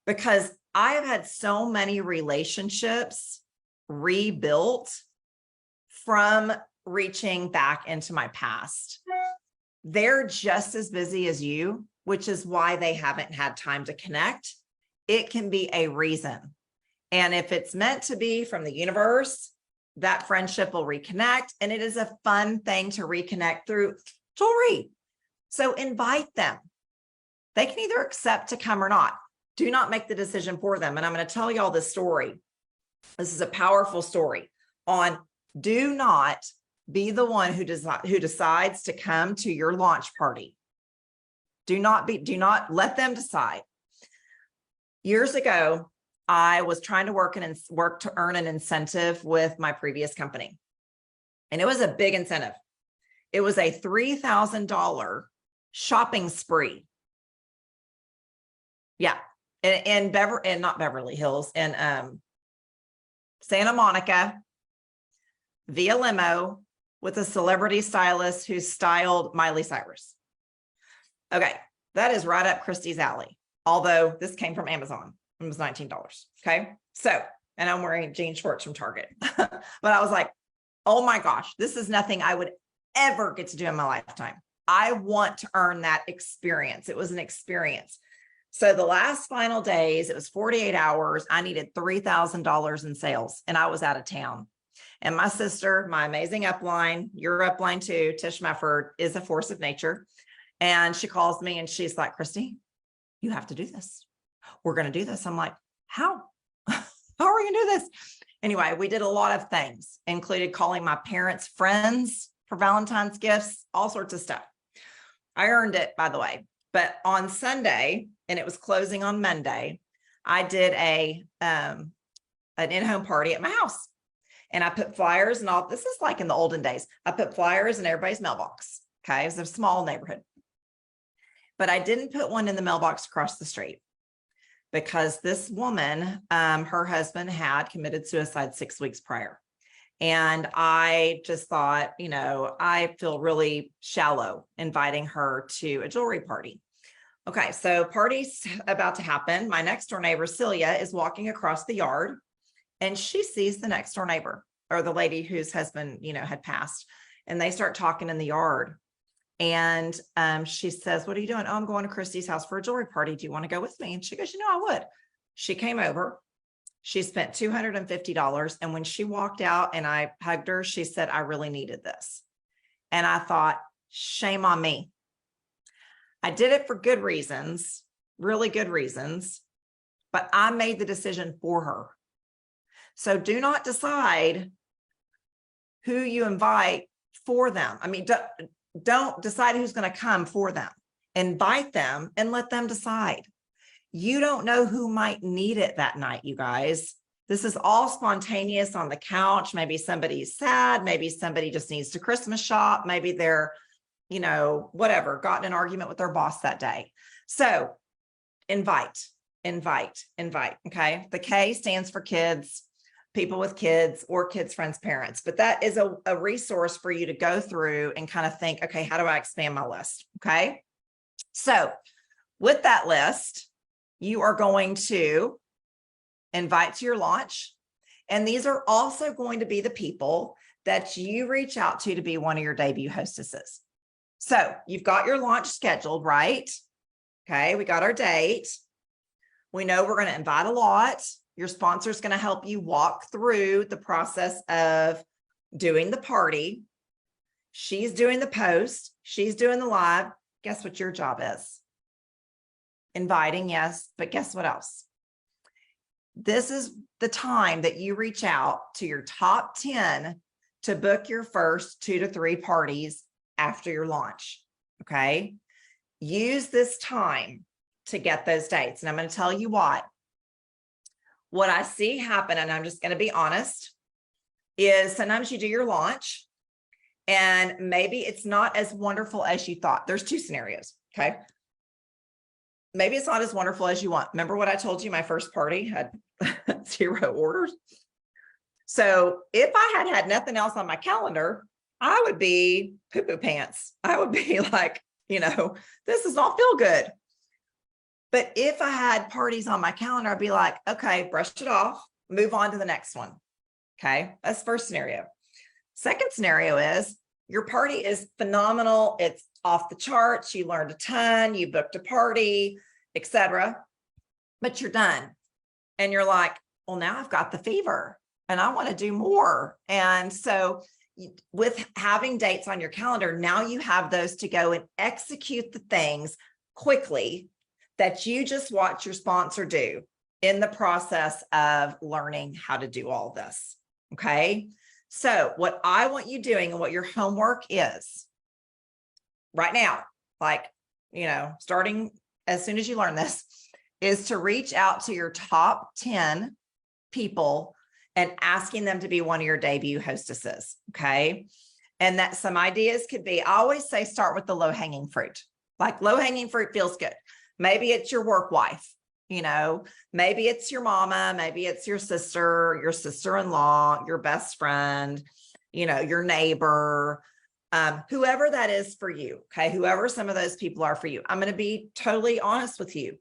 because I have had so many relationships rebuilt from reaching back into my past. They're just as busy as you, which is why they haven't had time to connect. It can be a reason. And if it's meant to be from the universe, that friendship will reconnect. And it is a fun thing to reconnect through jewelry. So invite them. They can either accept to come or not. Do not make the decision for them. And I'm going to tell y'all this story. This is a powerful story on do not be the one who decides to come to your launch party. Do not let them decide. Years ago, I was trying to work to earn an incentive with my previous company. And it was a big incentive. It was a $3,000 shopping spree. Yeah. Not Beverly Hills, in Santa Monica, via limo with a celebrity stylist who styled Miley Cyrus. Okay, that is right up Christy's alley. Although this came from Amazon, it was $19. Okay, so, and I'm wearing jean shorts from Target, but I was like, oh my gosh, this is nothing I would ever get to do in my lifetime. I want to earn that experience. It was an experience. So the last final days, it was 48 hours. I needed $3,000 in sales and I was out of town. And my sister, my amazing upline, your upline too, Tish Mefford, is a force of nature. And she calls me and she's like, Christy, you have to do this. We're going to do this. I'm like, how? How are we going to do this? Anyway, we did a lot of things, included calling my parents' friends for Valentine's gifts, all sorts of stuff. I earned it, by the way. But on Sunday, and it was closing on Monday, I did an in-home party at my house. And I put flyers and all. This is like in the olden days. I put flyers in everybody's mailbox. Okay, it was a small neighborhood. But I didn't put one in the mailbox across the street because this woman, her husband had committed suicide 6 weeks prior. And I just thought, I feel really shallow inviting her to a jewelry party. Okay, so party's about to happen. My next door neighbor, Celia, is walking across the yard and she sees the next door neighbor or the lady whose husband, had passed. And they start talking in the yard. And she says, what are you doing? Oh, I'm going to Christy's house for a jewelry party. Do you want to go with me? And she goes, I would. She came over. She spent $250. And when she walked out and I hugged her, she said, I really needed this. And I thought, shame on me. I did it for good reasons, really good reasons, but I made the decision for her. So do not decide who you invite for them. I mean, don't decide who's going to come for them. Invite them and let them decide. You don't know who might need it that night, you guys. This is all spontaneous on the couch. Maybe somebody's sad. Maybe somebody just needs to Christmas shop. Maybe they're, whatever, got in an argument with their boss that day. So invite. Okay. The K stands for kids, people with kids, or kids, friends, parents. But that is a resource for you to go through and kind of think, okay, how do I expand my list? Okay. So with that list, you are going to invite to your launch. And these are also going to be the people that you reach out to be one of your debut hostesses. So you've got your launch scheduled, right? Okay, we got our date. We know we're going to invite a lot. Your sponsor is going to help you walk through the process of doing the party. She's doing the post. She's doing the live. Guess what your job is? Inviting, yes, but guess what else? This is the time that you reach out to your top 10 to book your first 2 to 3 parties after your launch, okay? Use this time to get those dates. And I'm going to tell you what I see happen, and I'm just going to be honest, is sometimes you do your launch and maybe it's not as wonderful as you thought. There's 2 scenarios, okay? Maybe it's not as wonderful as you want. Remember what I told you? My first party had 0 orders. So if I had nothing else on my calendar, I would be poo-poo pants. I would be like, this does not feel good. But if I had parties on my calendar, I'd be like, okay, brush it off, move on to the next one. Okay, that's first scenario. Second scenario is your party is phenomenal. It's off the charts. You learned a ton. You booked a party, etc. But you're done. And you're like, well, now I've got the fever and I want to do more. And so with having dates on your calendar, now you have those to go and execute the things quickly that you just watch your sponsor do in the process of learning how to do all this. Okay. So what I want you doing and what your homework is right now, like, starting as soon as you learn this, is to reach out to your top 10 people and asking them to be one of your debut hostesses. Okay. And that some ideas could be, I always say, start with the low hanging fruit. Like low hanging fruit feels good. Maybe it's your work wife, maybe it's your mama, maybe it's your sister-in-law, your best friend, your neighbor, whoever that is for you. Okay. Whoever some of those people are for you. I'm going to be totally honest with you.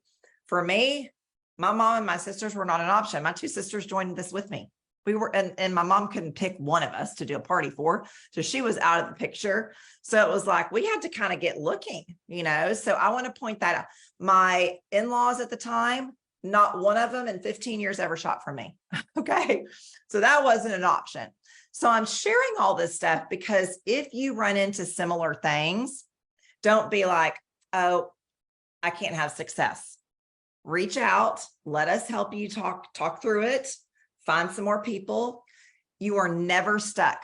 For me, my mom and my sisters were not an option. My two sisters joined this with me. We were, and my mom couldn't pick one of us to do a party for. So she was out of the picture. So it was like, we had to kind of get looking, so I want to point that out. My in-laws at the time, not one of them in 15 years ever shot for me. Okay. So that wasn't an option. So I'm sharing all this stuff because if you run into similar things, don't be like, oh, I can't have success. Reach out, let us help you talk through it, find some more people. You are never stuck.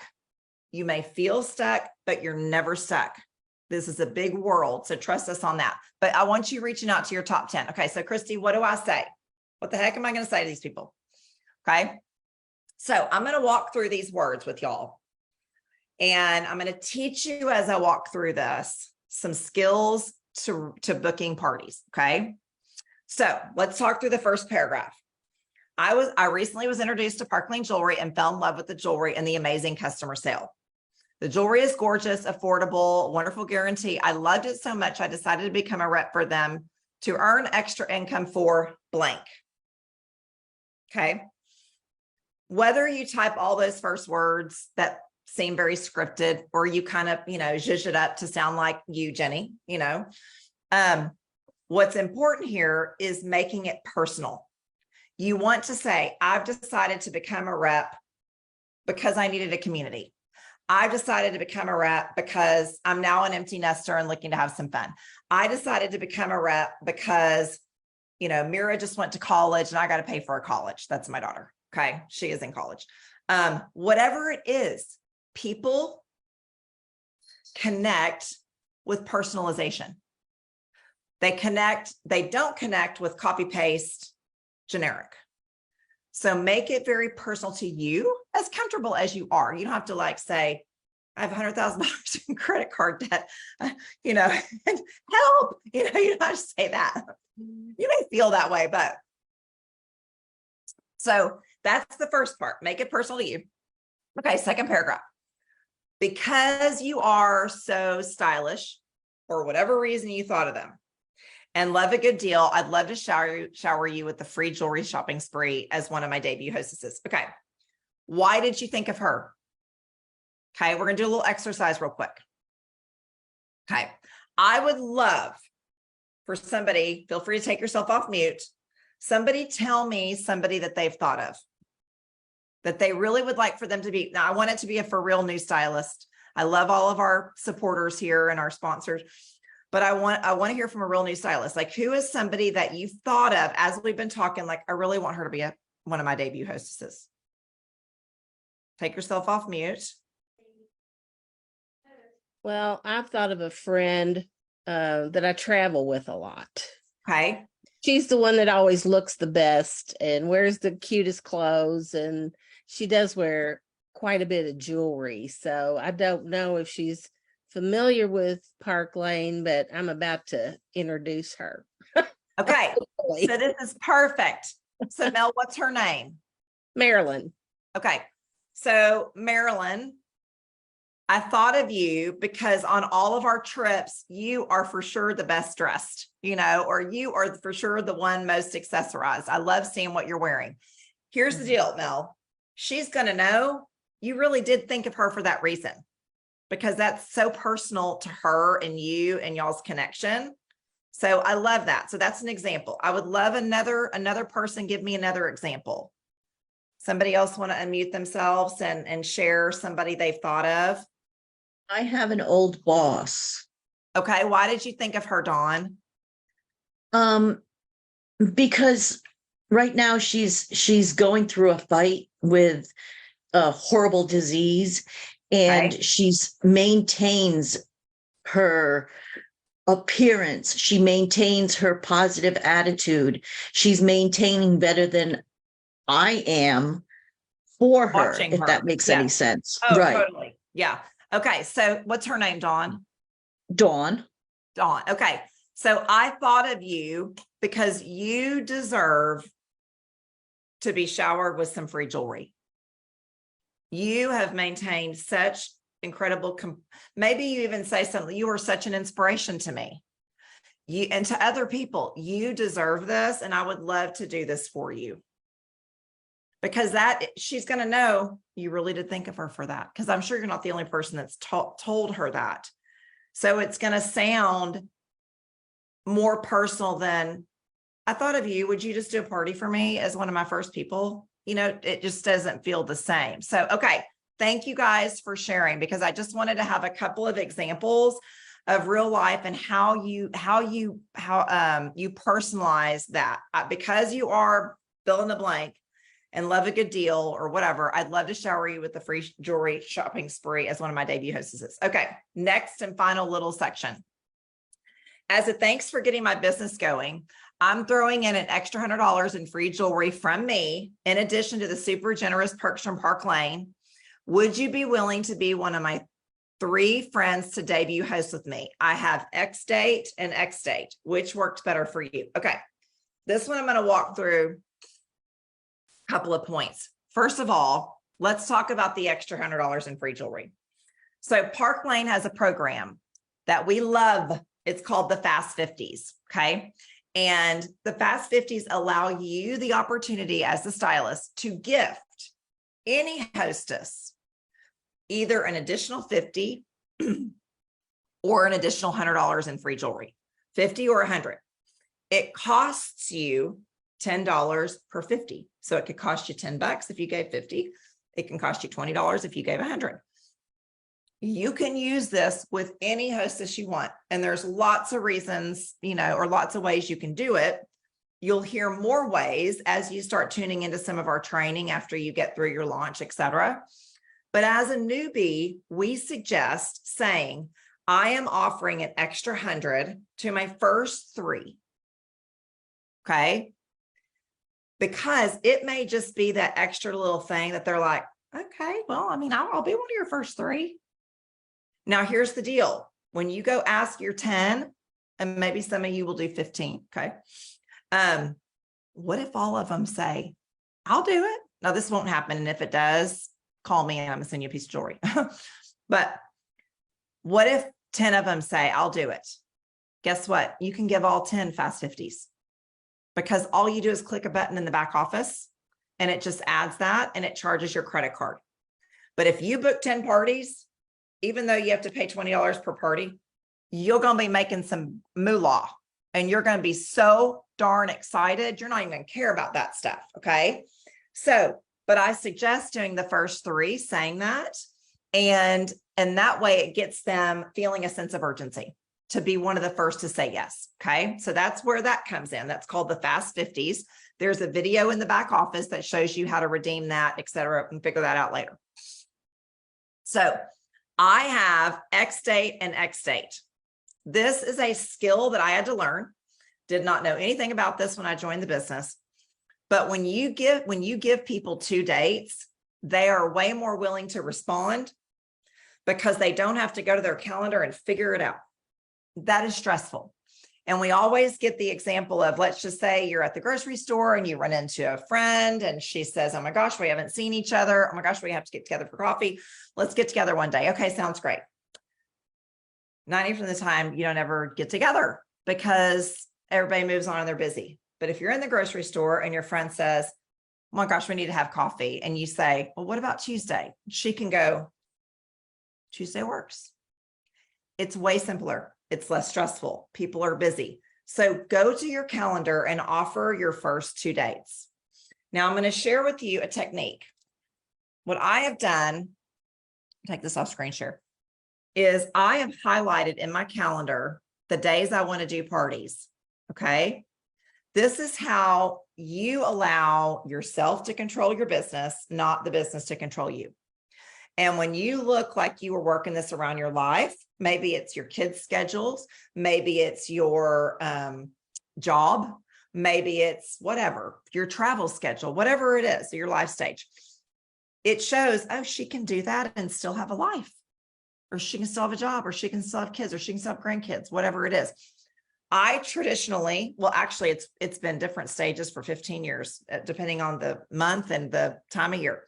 You may feel stuck, but you're never stuck. This is a big world, so trust us on that. But I want you reaching out to your top 10. Okay, so Christy, what do I say? What the heck am I going to say to these people? Okay, so I'm going to walk through these words with y'all. And I'm going to teach you as I walk through this some skills to booking parties, okay? So let's talk through the first paragraph. I recently was introduced to Park Lane Jewelry and fell in love with the jewelry and the amazing customer sale. The jewelry is gorgeous, affordable, wonderful guarantee. I loved it so much, I decided to become a rep for them to earn extra income for blank. Okay. Whether you type all those first words that seem very scripted, or you kind of, zhuzh it up to sound like you, Jenny, what's important here is making it personal. You want to say, I've decided to become a rep because I needed a community. I've decided to become a rep because I'm now an empty nester and looking to have some fun. I decided to become a rep because, Mira just went to college and I got to pay for her college. That's my daughter. Okay. She is in college. Whatever it is, people connect with personalization. They don't connect with copy paste generic. So make it very personal to you, as comfortable as you are. You don't have to say, I have $100,000 in credit card debt, help, you don't have to say that. You may feel that way, but so that's the first part. Make it personal to you. Okay. Second paragraph. Because you are so stylish, for whatever reason you thought of them, and love a good deal, I'd love to shower you with the free jewelry shopping spree as one of my debut hostesses. Okay. Why did you think of her? Okay. We're going to do a little exercise real quick. Okay. I would love for somebody, feel free to take yourself off mute. Somebody tell me somebody that they've thought of that they really would like for them to be. Now I want it to be a for real new stylist. I love all of our supporters here and our sponsors. But I want to hear from a real new stylist. Like, who is somebody that you've thought of as we've been talking, I really want her to be one of my debut hostesses. Take yourself off mute. Well, I've thought of a friend that I travel with a lot. Okay. She's the one that always looks the best and wears the cutest clothes. And she does wear quite a bit of jewelry. So I don't know if she's familiar with Park Lane, but I'm about to introduce her. Okay. So this is perfect. So Mel, what's her name? Marilyn. Okay. So Marilyn, I thought of you because on all of our trips, you are for sure the best dressed, or you are for sure the one most accessorized. I love seeing what you're wearing. Here's the deal, Mel. She's going to know you really did think of her for that reason, because that's so personal to her and you and y'all's connection. So I love that. So that's an example. I would love another person. Give me another example. Somebody else want to unmute themselves and share somebody they've thought of. I have an old boss. Okay. Why did you think of her, Dawn? Because right now she's going through a fight with a horrible disease, and Okay. she's maintains her appearance. She maintains her positive attitude. She's maintaining better than I am for her, Watching if her. that makes Yeah. any sense. Oh, Right. totally. Yeah. Okay. So what's her name, Dawn? Dawn. Dawn. Okay. So I thought of you because you deserve to be showered with some free jewelry. You have maintained such incredible, maybe you even say something, you are such an inspiration to me. You and to other people, you deserve this. And I would love to do this for you. Because that she's going to know you really did think of her for that. Because I'm sure you're not the only person that's told her that. So it's going to sound more personal than, I thought of you. Would you just do a party for me as one of my first people? It just doesn't feel the same. So, okay. Thank you guys for sharing, because I just wanted to have a couple of examples of real life and how you personalize that. Because you are fill in the blank and love a good deal or whatever, I'd love to shower you with the free jewelry shopping spree as one of my debut hostesses. Okay, next and final little section. As a thanks for getting my business going, I'm throwing in an extra $100 in free jewelry from me, in addition to the super generous perks from Park Lane. Would you be willing to be one of my 3 friends to debut host with me? I have X date and X date. Which worked better for you? Okay, this one I'm going to walk through couple of points. First of all, let's talk about the extra $100 in free jewelry. So Park Lane has a program that we love. It's called the Fast 50s. Okay. And the Fast 50s allow you the opportunity as the stylist to gift any hostess either an additional $50 or an additional $100 in free jewelry, 50 or 100. It costs you $10 per 50. So it could cost you $10 if you gave 50. It can cost you $20 if you gave 100. You can use this with any hostess you want. And there's lots of reasons, or lots of ways you can do it. You'll hear more ways as you start tuning into some of our training after you get through your launch, etc. But as a newbie, we suggest saying, I am offering an extra 100 to my first 3. Okay. Because it may just be that extra little thing that they're like, okay, well, I'll be one of your first 3. Now, here's the deal. When you go ask your 10, and maybe some of you will do 15. Okay. What if all of them say, I'll do it? Now, this won't happen. And if it does, call me and I'm gonna send you a piece of jewelry. But what if 10 of them say, I'll do it? Guess what? You can give all 10 Fast 50s. Because all you do is click a button in the back office and it just adds that and it charges your credit card. But if you book 10 parties, even though you have to pay $20 per party, you're going to be making some moolah and you're going to be so darn excited. You're not even going to care about that stuff. Okay. So, but I suggest doing the first 3, saying that, and that way it gets them feeling a sense of urgency to be one of the first to say yes. Okay. So that's where that comes in. That's called the Fast 50s. There's a video in the back office that shows you how to redeem that, et cetera, and figure that out later. So I have X date and X date. This is a skill that I had to learn. Did not know anything about this when I joined the business. But when you give people 2 dates, they are way more willing to respond because they don't have to go to their calendar and figure it out. That is stressful. And we always get the example of, let's just say you're at the grocery store and you run into a friend and she says, oh my gosh, we haven't seen each other. Oh my gosh, we have to get together for coffee. Let's get together one day. Okay, sounds great. 90% of the time, you don't ever get together because everybody moves on and they're busy. But if you're in the grocery store and your friend says, oh my gosh, we need to have coffee. And you say, well, what about Tuesday? She can go, Tuesday works. It's way simpler. It's less stressful. People are busy. So go to your calendar and offer your first 2 dates. Now I'm going to share with you a technique. What I have done, take this off screen share, is I have highlighted in my calendar the days I want to do parties. Okay. This is how you allow yourself to control your business, not the business to control you. And when you look like you are working this around your life, maybe it's your kids' schedules, maybe it's your job, maybe it's whatever, your travel schedule, whatever it is, your life stage. It shows, oh, she can do that and still have a life, or she can still have a job, or she can still have kids, or she can still have grandkids, whatever it is. I traditionally, well, actually, it's been different stages for 15 years, depending on the month and the time of year.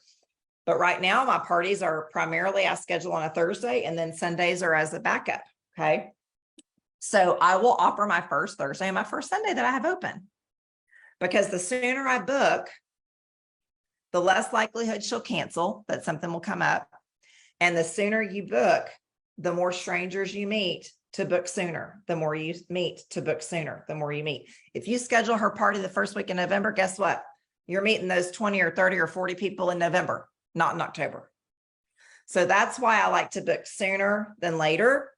But right now, my parties are primarily I schedule on a Thursday, and then Sundays are as a backup. Okay. So I will offer my first Thursday and my first Sunday that I have open, because the sooner I book, the less likelihood she'll cancel, that something will come up. And the sooner you book, the more strangers you meet to book sooner. The more you meet to book sooner, the more you meet. If you schedule her party the first week in November, guess what? You're meeting those 20 or 30 or 40 people in November, not in October. So that's why I like to book sooner than later,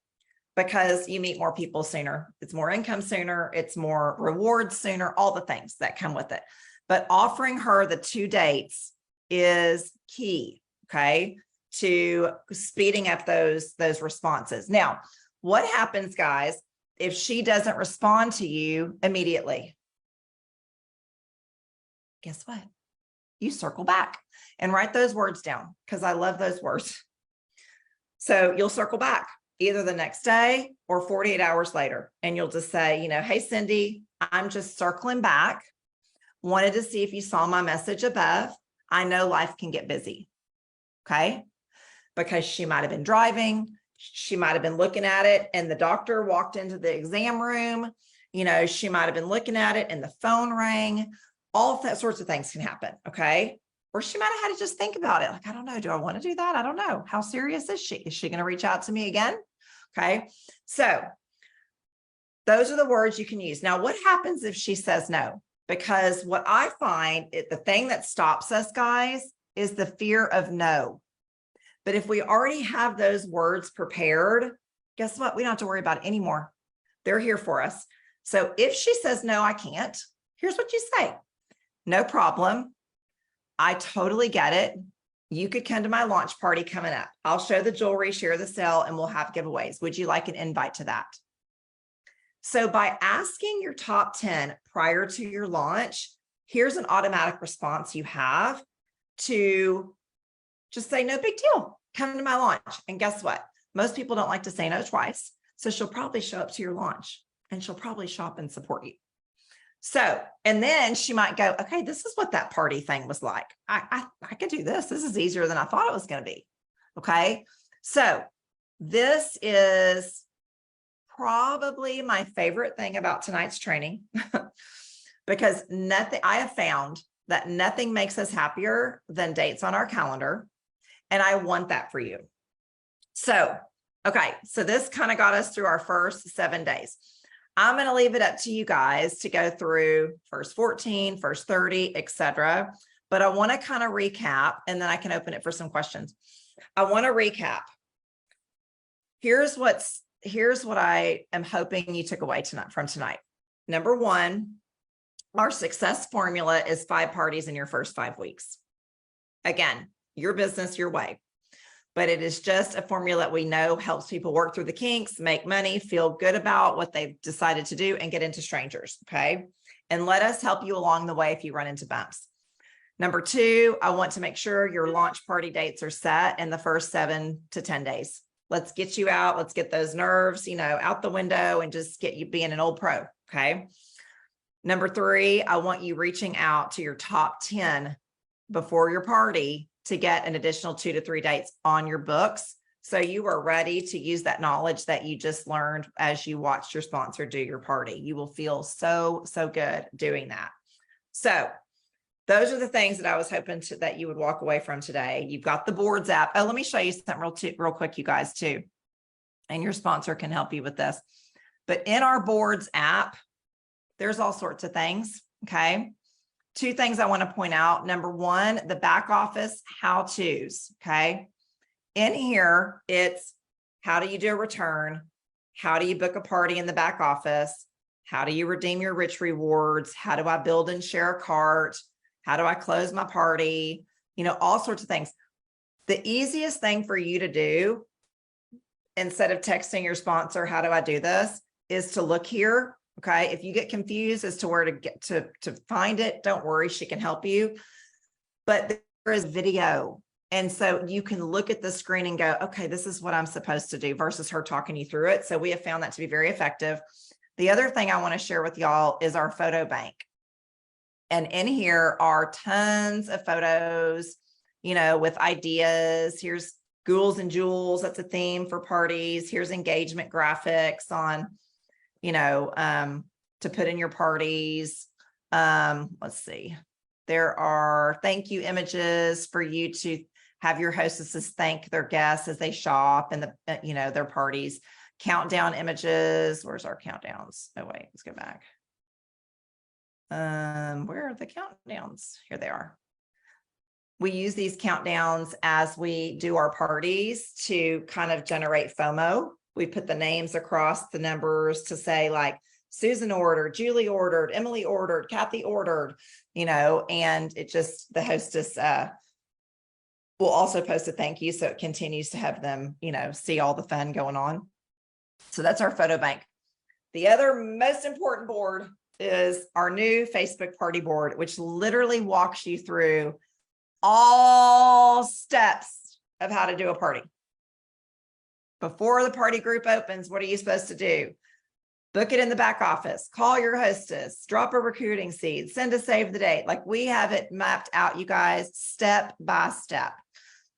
because you meet more people sooner. It's more income sooner. It's more rewards sooner, all the things that come with it. But offering her the 2 dates is key, okay, to speeding up those responses. Now, what happens, guys, if she doesn't respond to you immediately? Guess what? You circle back and write those words down, because I love those words. So you'll circle back either the next day or 48 hours later, and you'll just say, hey, Cindy, I'm just circling back. Wanted to see if you saw my message above. I know life can get busy. Okay. Because she might have been driving. She might have been looking at it and the doctor walked into the exam room. She might have been looking at it and the phone rang. All that sorts of things can happen. Okay. Or she might have had to just think about it. Like, I don't know. Do I want to do that? I don't know. How serious is she? Is she going to reach out to me again? Okay. So those are the words you can use. Now, what happens if she says no? Because what I find, the thing that stops us, guys, is the fear of no. But if we already have those words prepared, guess what? We don't have to worry about it anymore. They're here for us. So if she says, no, I can't, here's what you say. No problem. I totally get it. You could come to my launch party coming up. I'll show the jewelry, share the sale, and we'll have giveaways. Would you like an invite to that? So by asking your top 10 prior to your launch, here's an automatic response you have to just say, no big deal. Come to my launch. And guess what? Most people don't like to say no twice. So she'll probably show up to your launch and she'll probably shop and support you. So, and then she might go, okay, this is what that party thing was like. I could do this. This is easier than I thought it was going to be. Okay. So this is probably my favorite thing about tonight's training because I have found that nothing makes us happier than dates on our calendar. And I want that for you. So, okay. So this kind of got us through our first 7 days. I'm going to leave it up to you guys to go through first 14, first 30, etc. But I want to kind of recap, and then I can open it for some questions. I want to recap. Here's what I am hoping you took away from tonight. Number one, our success formula is 5 parties in your first 5 weeks. Again, your business, your way. But it is just a formula that we know helps people work through the kinks, make money, feel good about what they've decided to do, and get into strangers, okay? And let us help you along the way if you run into bumps. Number 2, I want to make sure your launch party dates are set in the first 7 to 10 days. Let's get you out. Let's get those nerves, out the window and just get you being an old pro. Okay. Number 3, I want you reaching out to your top 10 before your party to get an additional 2 to 3 dates on your books. So you are ready to use that knowledge that you just learned as you watched your sponsor do your party. You will feel so, so good doing that. So those are the things that I was hoping that you would walk away from today. You've got the boards app. Oh, let me show you something real quick, you guys, too. And your sponsor can help you with this. But in our boards app, there's all sorts of things. Okay. 2 things I want to point out. Number 1, the back office how-tos. Okay. In here, it's how do you do a return? How do you book a party in the back office? How do you redeem your rich rewards? How do I build and share a cart? How do I close my party? All sorts of things. The easiest thing for you to do, instead of texting your sponsor, how do I do this, is to look here. Okay. If you get confused as to where to get to find it, don't worry, she can help you. But there is video. And so you can look at the screen and go, okay, this is what I'm supposed to do versus her talking you through it. So we have found that to be very effective. The other thing I want to share with y'all is our photo bank. And in here are tons of photos, with ideas. Here's ghouls and jewels. That's a theme for parties. Here's engagement graphics on, to put in your parties. Let's see. There are thank you images for you to have your hostesses thank their guests as they shop and their parties. Countdown images. Where's our countdowns? Oh, wait, let's go back. Where are the countdowns? Here they are. We use these countdowns as we do our parties to kind of generate FOMO. We put the names across the numbers to say like Susan ordered, Julie ordered, Emily ordered, Kathy ordered, and it just, the hostess will also post a thank you. So it continues to have them, see all the fun going on. So that's our photo bank. The other most important board is our new Facebook party board, which literally walks you through all steps of how to do a party. Before the party group opens, what are you supposed to do? Book it in the back office, call your hostess, drop a recruiting seed, send a save the date. Like we have it mapped out, you guys, step by step.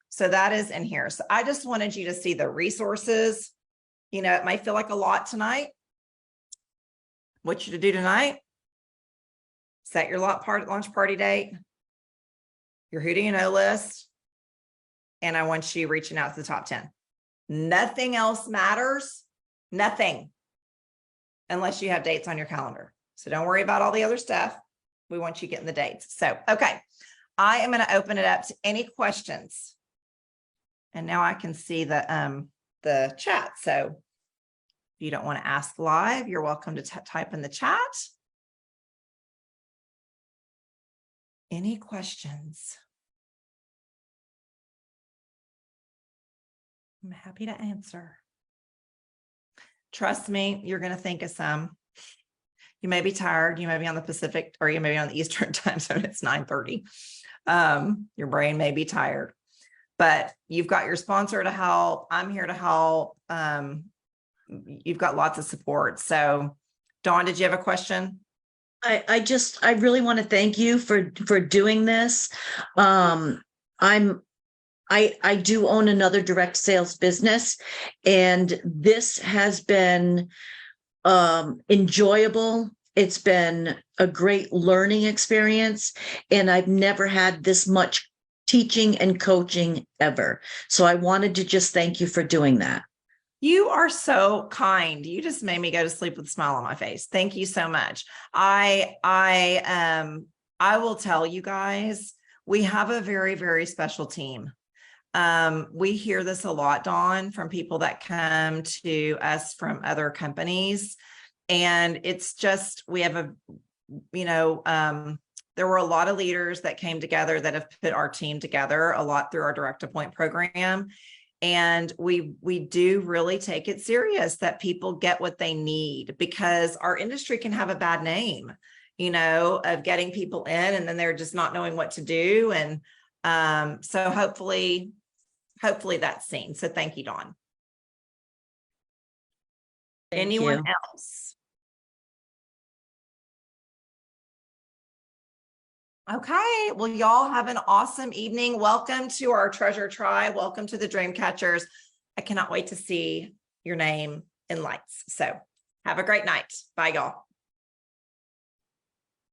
So that is in here. So I just wanted you to see the resources. It might feel like a lot tonight. What you to do tonight? Set your launch party date, your who do you know list, and I want you reaching out to the top 10. Nothing else matters. Nothing. Unless you have dates on your calendar. So don't worry about all the other stuff. We want you getting the dates. So, okay. I am going to open it up to any questions. And now I can see the chat. So if you don't want to ask live, you're welcome to type in the chat. Any questions? I'm happy to answer. Trust me, you're going to think of some. You may be tired. You may be on the Pacific or you may be on the Eastern time zone. It's 9:30. Your brain may be tired, but you've got your sponsor to help. I'm here to help. You've got lots of support. So Dawn, did you have a question? I really want to thank you for doing this. I do own another direct sales business, and this has been enjoyable. It's been a great learning experience, and I've never had this much teaching and coaching ever. So I wanted to just thank you for doing that. You are so kind. You just made me go to sleep with a smile on my face. Thank you so much. I will tell you guys, we have a very, very special team. We hear this a lot, Dawn, from people that come to us from other companies. And it's just, we have there were a lot of leaders that came together that have put our team together a lot through our direct appoint program. And we do really take it serious that people get what they need, because our industry can have a bad name, of getting people in and then they're just not knowing what to do. And so hopefully that's seen. So thank you, Dawn. Thank Anyone you. else? Okay, well, y'all have an awesome evening. Welcome to our treasure tribe. Welcome to the Dreamcatchers. I cannot wait to see your name in lights. So have a great night. Bye, y'all.